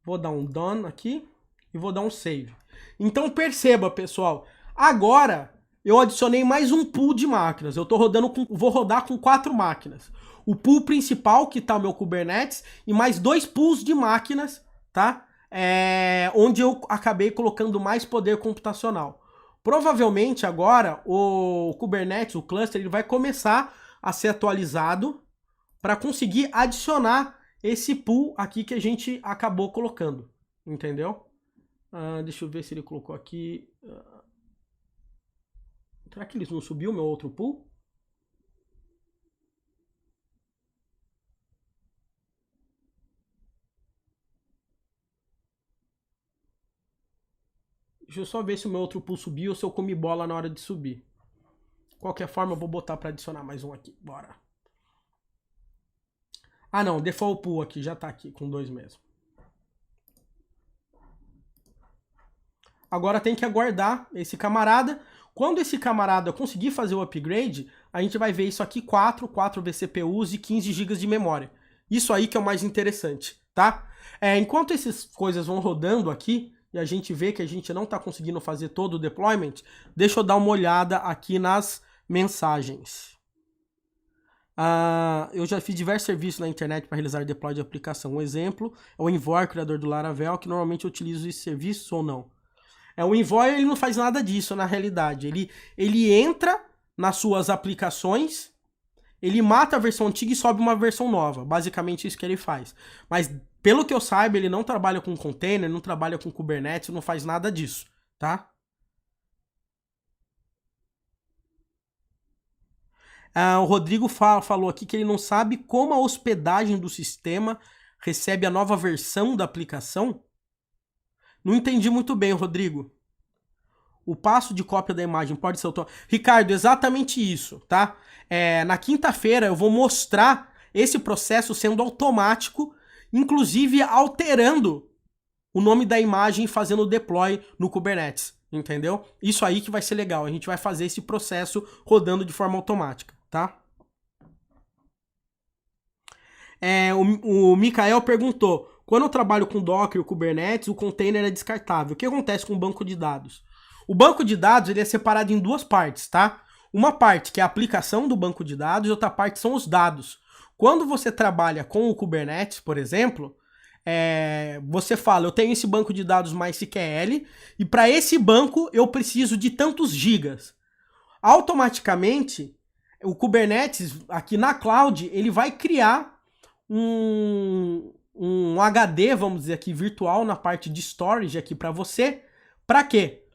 Vou dar um done aqui e vou dar um save. Então perceba, pessoal. Agora eu adicionei mais um pool de máquinas. Eu tô rodando vou rodar com 4 máquinas. O pool principal, que tá o meu Kubernetes, e mais 2 pools de máquinas, tá? Onde eu acabei colocando mais poder computacional. Provavelmente agora o Kubernetes, o cluster, ele vai começar a ser atualizado para conseguir adicionar esse pool aqui que a gente acabou colocando. Entendeu? Deixa eu ver se ele colocou aqui. Será que ele não subiu o meu outro pool? Deixa eu só ver se o meu outro pool subiu ou se eu comi bola na hora de subir. De qualquer forma, eu vou botar para adicionar mais um aqui. Bora. Ah, não. Default pool aqui. Já tá aqui com 2 mesmo. Agora tem que aguardar esse camarada. Quando esse camarada conseguir fazer o upgrade, a gente vai ver isso aqui, 4 vCPUs e 15 GB de memória. Isso aí que é o mais interessante, tá? Enquanto essas coisas vão rodando aqui, e a gente vê que a gente não está conseguindo fazer todo o deployment, deixa eu dar uma olhada aqui nas mensagens. Eu já fiz diversos serviços na internet para realizar deploy de aplicação. Um exemplo é o Envoy, criador do Laravel, que normalmente eu utilizo esse serviço ou não. O Envoy ele não faz nada disso na realidade. Ele entra nas suas aplicações, ele mata a versão antiga e sobe uma versão nova. Basicamente isso que ele faz. Mas pelo que eu saiba, ele não trabalha com container, não trabalha com Kubernetes, não faz nada disso, tá? O Rodrigo falou aqui que ele não sabe como a hospedagem do sistema recebe a nova versão da aplicação. Não entendi muito bem, Rodrigo. O passo de cópia da imagem pode ser automático. Ricardo, exatamente isso, tá? Na quinta-feira eu vou mostrar esse processo sendo automático, inclusive alterando o nome da imagem e fazendo o deploy no Kubernetes, entendeu? Isso aí que vai ser legal. A gente vai fazer esse processo rodando de forma automática, tá? O Mikael perguntou: quando eu trabalho com Docker e Kubernetes, o container é descartável. O que acontece com o banco de dados? O banco de dados ele é separado em 2 partes, tá? Uma parte que é a aplicação do banco de dados e outra parte são os dados. Quando você trabalha com o Kubernetes, por exemplo, você fala, eu tenho esse banco de dados MySQL e para esse banco eu preciso de tantos gigas. Automaticamente, o Kubernetes aqui na cloud, ele vai criar um HD, vamos dizer aqui, virtual na parte de storage aqui para você. Para quê?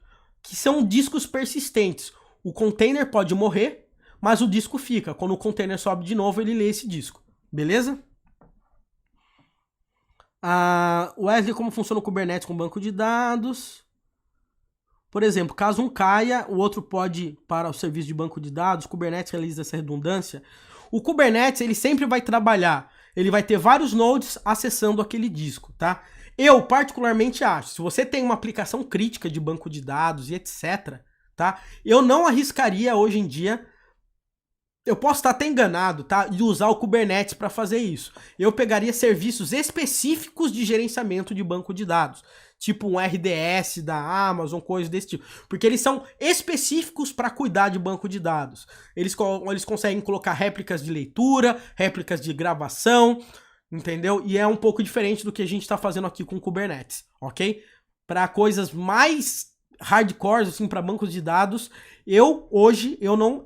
Que são discos persistentes. O container pode morrer, mas o disco fica. Quando o container sobe de novo, ele lê esse disco. Beleza? Wesley, como funciona o Kubernetes com banco de dados? Por exemplo, caso um caia, o outro pode ir para o serviço de banco de dados. O Kubernetes realiza essa redundância. O Kubernetes, ele sempre vai trabalhar. Ele vai ter vários nodes acessando aquele disco, tá? Eu, particularmente, acho, se você tem uma aplicação crítica de banco de dados e etc, tá? Eu não arriscaria hoje em dia, eu posso estar até enganado, tá? De usar o Kubernetes para fazer isso. Eu pegaria serviços específicos de gerenciamento de banco de dados, tipo um RDS da Amazon, coisas desse tipo. Porque eles são específicos para cuidar de banco de dados. Eles conseguem colocar réplicas de leitura, réplicas de gravação, entendeu? E é um pouco diferente do que a gente está fazendo aqui com o Kubernetes, ok? Para coisas mais hardcore, assim, para bancos de dados, hoje eu não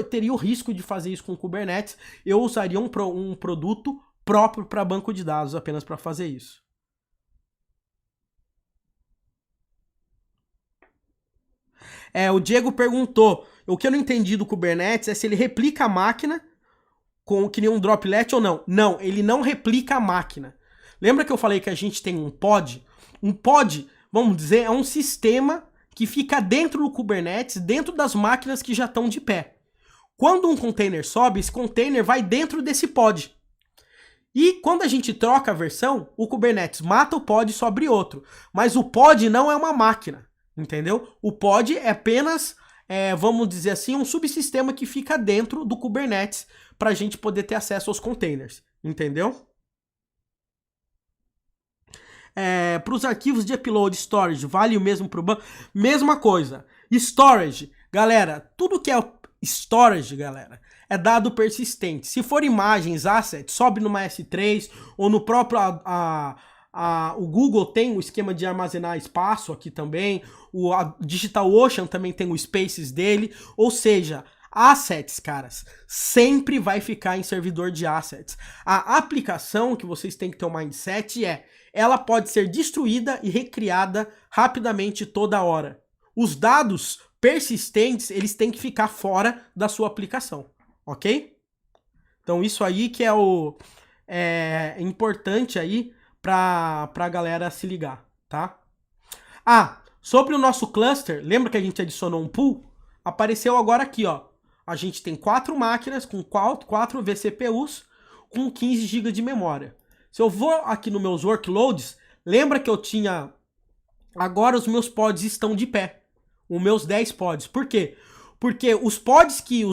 teria o risco de fazer isso com o Kubernetes. Eu usaria um produto próprio para banco de dados apenas para fazer isso. O Diego perguntou, o que eu não entendi do Kubernetes é se ele replica a máquina que nem um droplet ou não. Não, ele não replica a máquina. Lembra que eu falei que a gente tem um pod? Um pod, vamos dizer, é um sistema que fica dentro do Kubernetes, dentro das máquinas que já estão de pé. Quando um container sobe, esse container vai dentro desse pod. E quando a gente troca a versão, o Kubernetes mata o pod e sobe outro. Mas o pod não é uma máquina, entendeu? O pod é apenas, vamos dizer assim, um subsistema que fica dentro do Kubernetes para a gente poder ter acesso aos containers, entendeu? Para os arquivos de upload storage, vale o mesmo para o banco? Mesma coisa. Storage, galera, tudo que é storage, galera, é dado persistente. Se for imagens, assets, sobe numa S3 ou no próprio... o Google tem o esquema de armazenar espaço aqui também. A DigitalOcean também tem o Spaces dele. Ou seja, assets, caras, sempre vai ficar em servidor de assets. A aplicação que vocês têm que ter um mindset ela pode ser destruída e recriada rapidamente toda hora. Os dados persistentes, eles têm que ficar fora da sua aplicação, ok? Então isso aí que é importante aí pra galera se ligar, tá? Sobre o nosso cluster, lembra que a gente adicionou um pool? Apareceu agora aqui, ó. A gente tem 4 máquinas com 4 vCPUs com 15 GB de memória. Se eu vou aqui nos meus workloads, lembra que eu tinha... Agora os meus pods estão de pé. Os meus 10 pods. Por quê? Porque os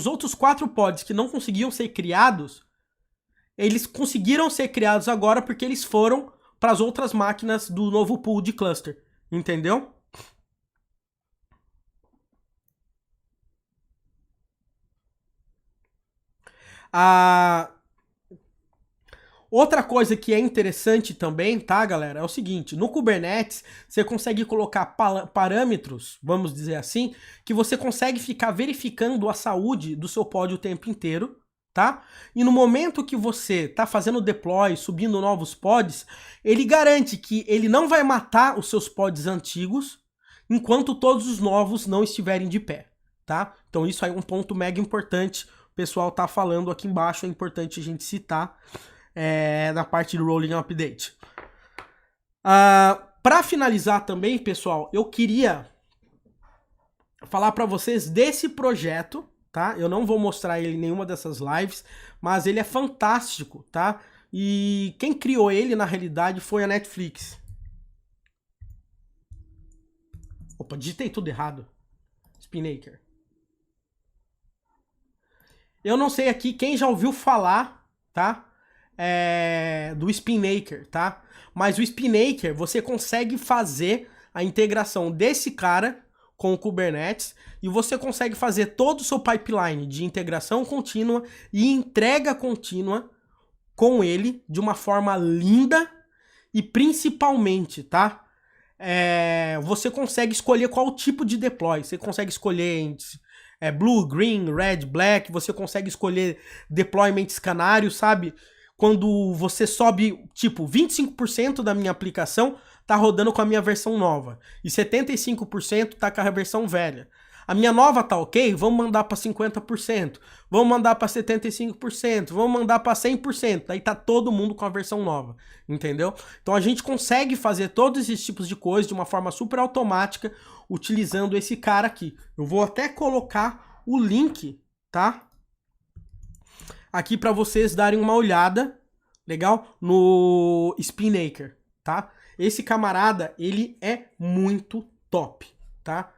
outros 4 pods que não conseguiam ser criados, eles conseguiram ser criados agora porque eles foram para as outras máquinas do novo pool de cluster. Entendeu? Outra coisa que é interessante também, tá, galera, é o seguinte, no Kubernetes você consegue colocar parâmetros, vamos dizer assim, que você consegue ficar verificando a saúde do seu pod o tempo inteiro, tá? E no momento que você tá fazendo deploy, subindo novos pods, ele garante que ele não vai matar os seus pods antigos enquanto todos os novos não estiverem de pé, tá? Então isso aí é um ponto mega importante, o pessoal tá falando aqui embaixo, é importante a gente citar. Na parte do Rolling Update. Para finalizar também, pessoal, eu queria falar para vocês desse projeto, tá? Eu não vou mostrar ele em nenhuma dessas lives, mas ele é fantástico, tá? E quem criou ele, na realidade, foi a Netflix. Opa, digitei tudo errado. Spinnaker. Eu não sei aqui quem já ouviu falar, tá? Do Spinnaker, tá? Mas o Spinnaker, você consegue fazer a integração desse cara com o Kubernetes e você consegue fazer todo o seu pipeline de integração contínua e entrega contínua com ele de uma forma linda e principalmente, tá? Você consegue escolher qual tipo de deploy. Você consegue escolher blue, green, red, black. Você consegue escolher deployments canários, sabe? Quando você sobe, tipo, 25% da minha aplicação tá rodando com a minha versão nova. E 75% tá com a versão velha. A minha nova tá ok? Vamos mandar para 50%. Vamos mandar para 75%. Vamos mandar para 100%. Daí tá todo mundo com a versão nova. Entendeu? Então a gente consegue fazer todos esses tipos de coisas de uma forma super automática utilizando esse cara aqui. Eu vou até colocar o link, tá? Aqui para vocês darem uma olhada, legal? No Spinnaker, tá? Esse camarada, ele é muito top, tá?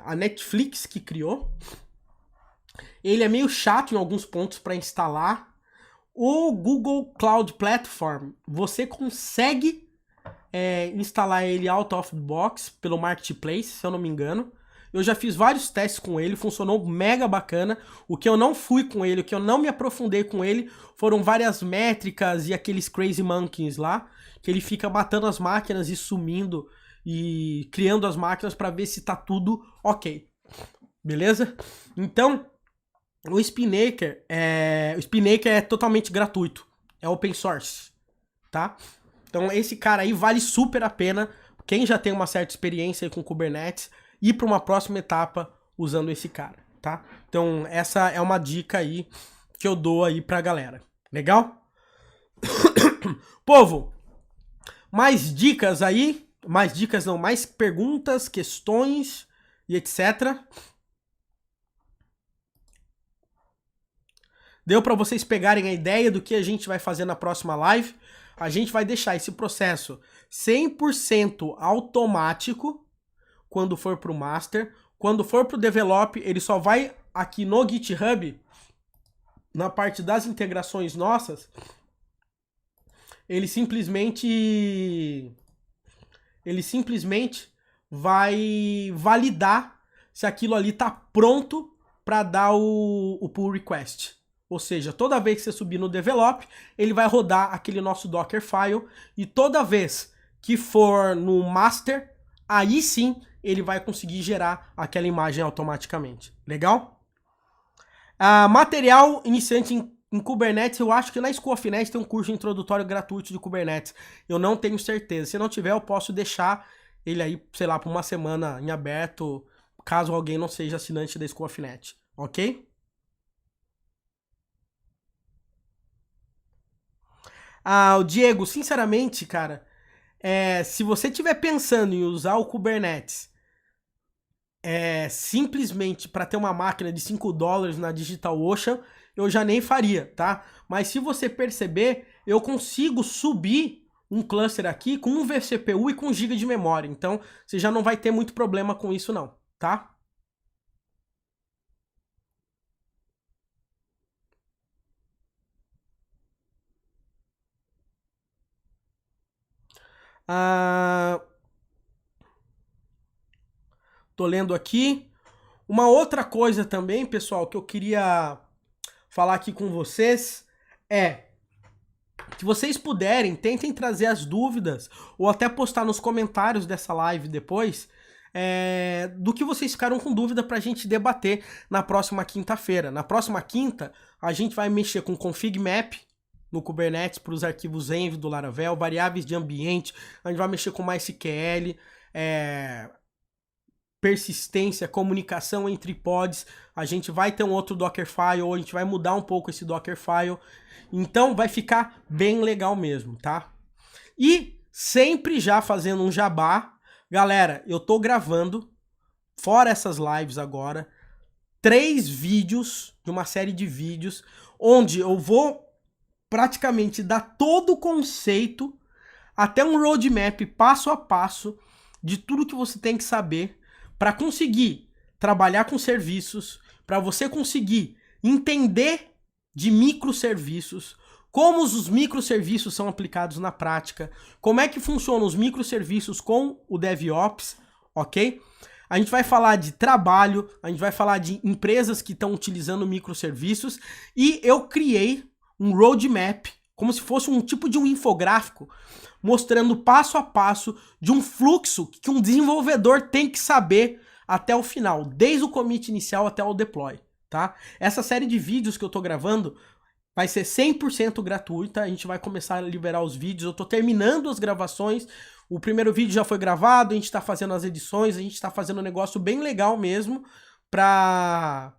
A Netflix que criou. Ele é meio chato em alguns pontos para instalar. O Google Cloud Platform, você consegue instalar ele out of the box pelo Marketplace, se eu não me engano. Eu já fiz vários testes com ele, funcionou mega bacana. O que eu não fui com ele, o que eu não me aprofundei com ele, foram várias métricas e aqueles crazy monkeys lá, que ele fica matando as máquinas e sumindo e criando as máquinas para ver se tá tudo ok. Beleza? Então, o Spinnaker é totalmente gratuito. É open source, tá? Então esse cara aí vale super a pena. Quem já tem uma certa experiência com Kubernetes, ir para uma próxima etapa usando esse cara, tá? Então essa é uma dica aí que eu dou aí pra galera. Legal? Povo, mais dicas aí Mais dicas não, mais perguntas, questões e etc. Deu para vocês pegarem a ideia do que a gente vai fazer na próxima live? A gente vai deixar esse processo 100% automático quando for para o master. Quando for para o develop, ele só vai aqui no GitHub, na parte das integrações nossas, ele simplesmente vai validar se aquilo ali tá pronto para dar o pull request. Ou seja, toda vez que você subir no develop, ele vai rodar aquele nosso Dockerfile, e toda vez que for no master, aí sim ele vai conseguir gerar aquela imagem automaticamente. Legal? Material iniciante em Kubernetes, eu acho que na School of Net tem um curso introdutório gratuito de Kubernetes. Eu não tenho certeza. Se não tiver, eu posso deixar ele aí, sei lá, por uma semana em aberto, caso alguém não seja assinante da School of Net. Ok? O Diego, sinceramente, cara, se você estiver pensando em usar o Kubernetes simplesmente para ter uma máquina de $5 na DigitalOcean, eu já nem faria, tá? Mas se você perceber, eu consigo subir um cluster aqui com um vCPU e com 1 GB de memória. Então, você já não vai ter muito problema com isso não, tá? Tô lendo aqui. Uma outra coisa também, pessoal, que eu queria falar aqui com vocês é que vocês puderem, tentem trazer as dúvidas ou até postar nos comentários dessa live depois do que vocês ficaram com dúvida pra gente debater na próxima quinta-feira. Na próxima quinta, a gente vai mexer com config map no Kubernetes para os arquivos env do Laravel, variáveis de ambiente, a gente vai mexer com MySQL, persistência, comunicação entre pods, a gente vai ter um outro Dockerfile, ou a gente vai mudar um pouco esse Dockerfile, então vai ficar bem legal mesmo, tá? E sempre já fazendo um jabá, galera, eu tô gravando, fora essas lives agora, 3 vídeos, de uma série de vídeos, onde eu vou praticamente dar todo o conceito, até um roadmap passo a passo, de tudo que você tem que saber para conseguir trabalhar com serviços, para você conseguir entender de microserviços, como os microserviços são aplicados na prática, como é que funcionam os microserviços com o DevOps, ok? A gente vai falar de trabalho, a gente vai falar de empresas que estão utilizando microserviços, e eu criei um roadmap, como se fosse um tipo de um infográfico, mostrando passo a passo de um fluxo que um desenvolvedor tem que saber até o final, desde o commit inicial até o deploy, tá? Essa série de vídeos que eu tô gravando vai ser 100% gratuita, a gente vai começar a liberar os vídeos, eu tô terminando as gravações, o primeiro vídeo já foi gravado, a gente tá fazendo as edições, a gente tá fazendo um negócio bem legal mesmo, pra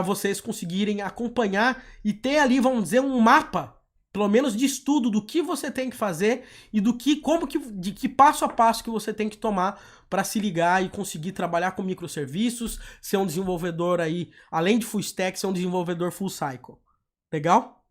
vocês conseguirem acompanhar e ter ali, vamos dizer, um mapa, pelo menos de estudo do que você tem que fazer e de que passo a passo que você tem que tomar para se ligar e conseguir trabalhar com microserviços, ser um desenvolvedor aí, além de full stack, ser um desenvolvedor full cycle. Legal?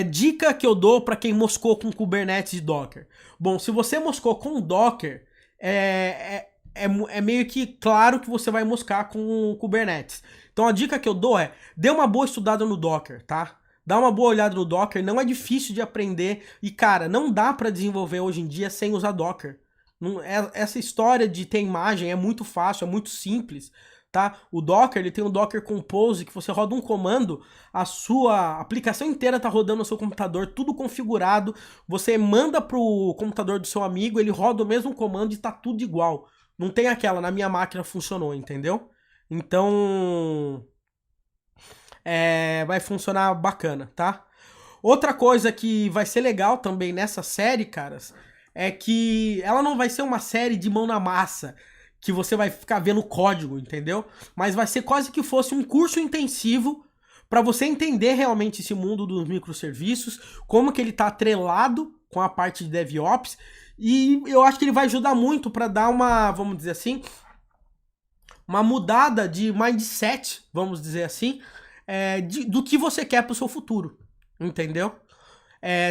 Dica que eu dou para quem moscou com Kubernetes e Docker. Bom, se você moscou com Docker, é meio que claro que você vai moscar com o Kubernetes. Então a dica que eu dou dê uma boa estudada no Docker, tá? Dá uma boa olhada no Docker, não é difícil de aprender. E cara, não dá para desenvolver hoje em dia sem usar Docker. Essa história de ter imagem é muito fácil, é muito simples, tá? O Docker, ele tem o Docker Compose, que você roda um comando, a sua aplicação inteira tá rodando no seu computador, tudo configurado, você manda pro computador do seu amigo, ele roda o mesmo comando e tá tudo igual. Não tem aquela, na minha máquina funcionou, entendeu? Então, vai funcionar bacana, tá? Outra coisa que vai ser legal também nessa série, caras, é que ela não vai ser uma série de mão na massa, que você vai ficar vendo código, entendeu? Mas vai ser quase que fosse um curso intensivo para você entender realmente esse mundo dos microserviços, como que ele está atrelado com a parte de DevOps, e eu acho que ele vai ajudar muito para dar uma, vamos dizer assim, uma mudada de mindset, vamos dizer assim, do que você quer para o seu futuro, entendeu?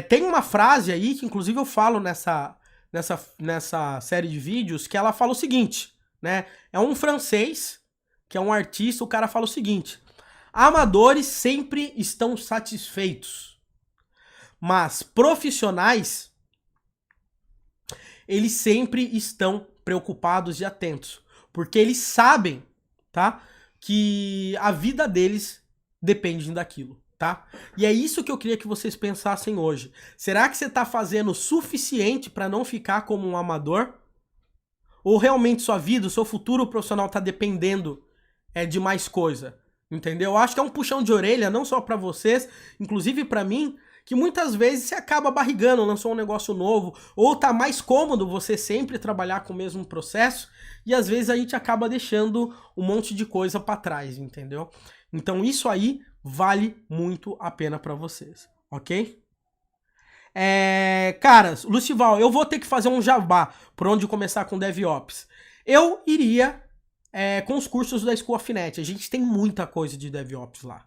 Tem uma frase aí que inclusive eu falo nessa série de vídeos, que ela fala o seguinte, né? É um francês, que é um artista, o cara fala o seguinte: amadores sempre estão satisfeitos, mas profissionais, eles sempre estão preocupados e atentos, porque eles sabem, tá, que a vida deles depende daquilo, tá? E é isso que eu queria que vocês pensassem hoje. Será que você tá fazendo o suficiente para não ficar como um amador? Ou realmente sua vida, o seu futuro profissional tá dependendo de mais coisa? Entendeu? Eu acho que é um puxão de orelha, não só para vocês, inclusive para mim, que muitas vezes você acaba barrigando, lançou um negócio novo, ou tá mais cômodo você sempre trabalhar com o mesmo processo, e às vezes a gente acaba deixando um monte de coisa para trás, entendeu? Então isso aí vale muito a pena para vocês, ok? Cara, Lucival, eu vou ter que fazer um jabá por onde começar com DevOps. Eu iria com os cursos da School of Net. A gente tem muita coisa de DevOps lá.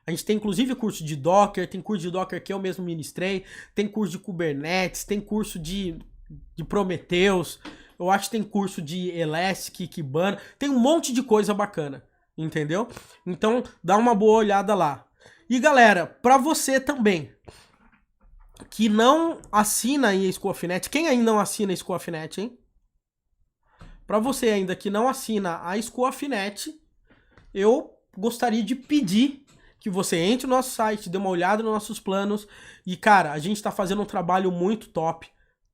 A gente tem inclusive curso de Docker, tem curso de Docker que eu mesmo ministrei, tem curso de Kubernetes, tem curso de Prometheus, eu acho que tem curso de Elastic, Kibana, tem um monte de coisa bacana, entendeu? Então dá uma boa olhada lá. E galera, pra você também que não assina aí a School of Net, quem ainda não assina a School of Net, hein? Pra você ainda que não assina a School of Net, eu gostaria de pedir que você entre no nosso site, dê uma olhada nos nossos planos. E, cara, a gente tá fazendo um trabalho muito top.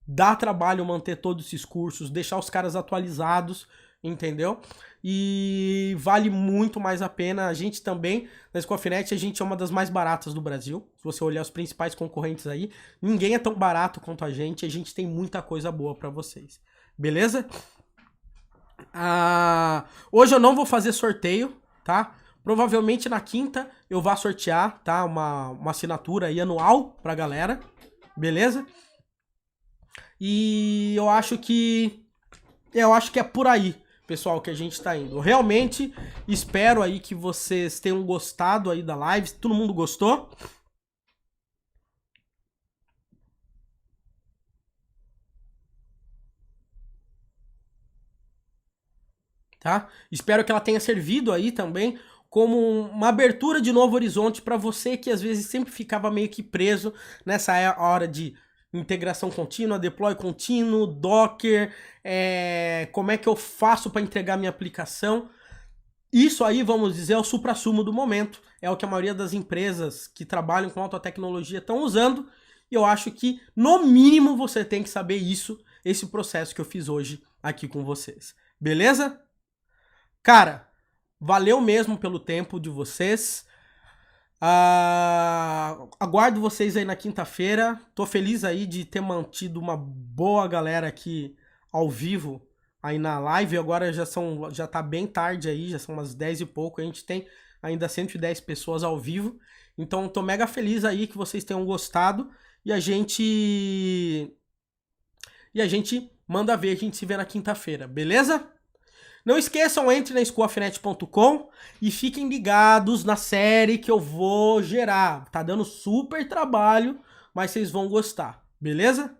Dá trabalho manter todos esses cursos, deixar os caras atualizados, entendeu? E vale muito mais a pena. A gente também, na School of Net, a gente é uma das mais baratas do Brasil. Se você olhar os principais concorrentes aí, ninguém é tão barato quanto a gente. A gente tem muita coisa boa pra vocês. Beleza? Hoje eu não vou fazer sorteio, tá? Provavelmente na quinta eu vou sortear, tá? Uma assinatura aí anual pra galera, beleza? E eu acho que é por aí, pessoal, que a gente tá indo. Eu realmente espero aí que vocês tenham gostado aí da live. Todo mundo gostou? Tá? Espero que ela tenha servido aí também como uma abertura de novo horizonte para você que às vezes sempre ficava meio que preso nessa hora de integração contínua, deploy contínuo, Docker, como é que eu faço para entregar minha aplicação. Isso aí, vamos dizer, é o suprassumo do momento, é o que a maioria das empresas que trabalham com alta tecnologia estão usando, e eu acho que, no mínimo, você tem que saber isso, esse processo que eu fiz hoje aqui com vocês. Beleza? Cara, valeu mesmo pelo tempo de vocês. Aguardo vocês aí na quinta-feira. Tô feliz aí de ter mantido uma boa galera aqui ao vivo aí na live. Agora já tá bem tarde aí, já são umas 10 e pouco. A gente tem ainda 110 pessoas ao vivo. Então tô mega feliz aí que vocês tenham gostado. E a gente manda ver, a gente se vê na quinta-feira, beleza? Não esqueçam, entre na schoolofnet.com e fiquem ligados na série que eu vou gerar. Tá dando super trabalho, mas vocês vão gostar, beleza?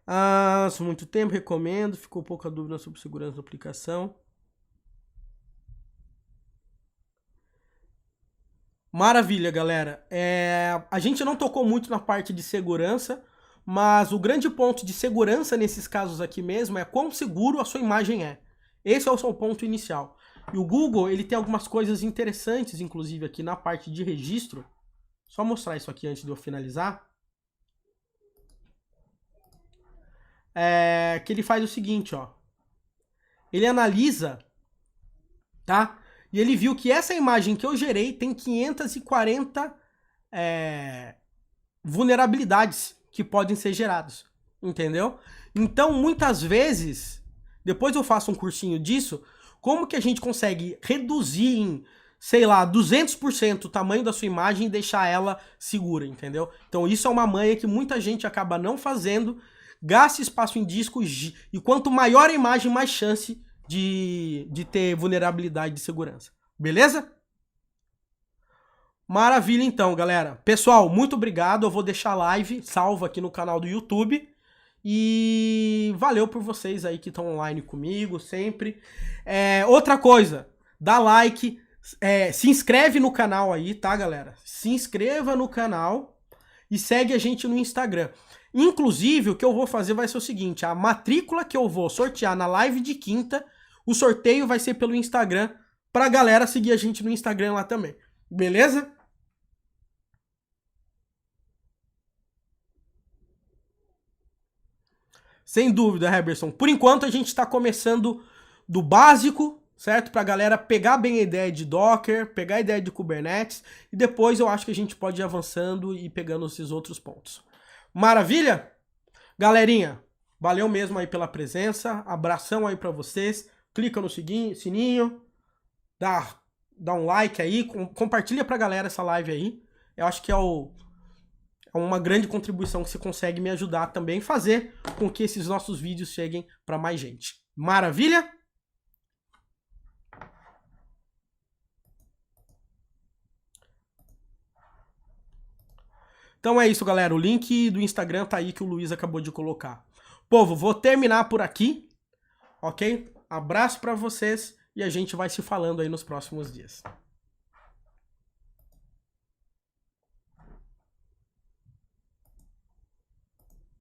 Há muito tempo, recomendo. Ficou pouca dúvida sobre segurança da aplicação. Maravilha, galera. A gente não tocou muito na parte de segurança, mas o grande ponto de segurança nesses casos aqui mesmo é quão seguro a sua imagem é. Esse é o seu ponto inicial. E o Google, ele tem algumas coisas interessantes, inclusive aqui na parte de registro. Só mostrar isso aqui antes de eu finalizar. Que ele faz o seguinte, ó. Ele analisa, tá? E ele viu que essa imagem que eu gerei tem 540 vulnerabilidades que podem ser gerados, entendeu? Então, muitas vezes, depois eu faço um cursinho disso, Como que a gente consegue reduzir em, sei lá, 200% o tamanho da sua imagem e deixar ela segura, entendeu? Então isso é uma manha que muita gente acaba não fazendo, gasta espaço em disco e quanto maior a imagem, mais chance de ter vulnerabilidade de segurança. Beleza? Maravilha então, galera. Pessoal, muito obrigado. Eu vou deixar a live salva aqui no canal do YouTube. E valeu por vocês aí que estão online comigo sempre. Outra coisa, dá like, se inscreve no canal aí, tá, galera? Se inscreva no canal e segue a gente no Instagram. Inclusive, o que eu vou fazer vai ser o seguinte, a matrícula que eu vou sortear na live de quinta, o sorteio vai ser pelo Instagram, pra galera seguir a gente no Instagram lá também. Beleza? Sem dúvida, Heberson. Por enquanto, a gente está começando do básico, certo? Para a galera pegar bem a ideia de Docker, pegar a ideia de Kubernetes, e depois eu acho que a gente pode ir avançando e pegando esses outros pontos. Maravilha? Galerinha, valeu mesmo aí pela presença, abração aí para vocês, clica no sininho, dá um like aí, compartilha pra galera essa live aí. Eu acho que é uma grande contribuição que você consegue me ajudar também a fazer com que esses nossos vídeos cheguem para mais gente. Maravilha? Então é isso, galera. O link do Instagram tá aí que o Luiz acabou de colocar. Povo, vou terminar por aqui, ok? Abraço para vocês e a gente vai se falando aí nos próximos dias.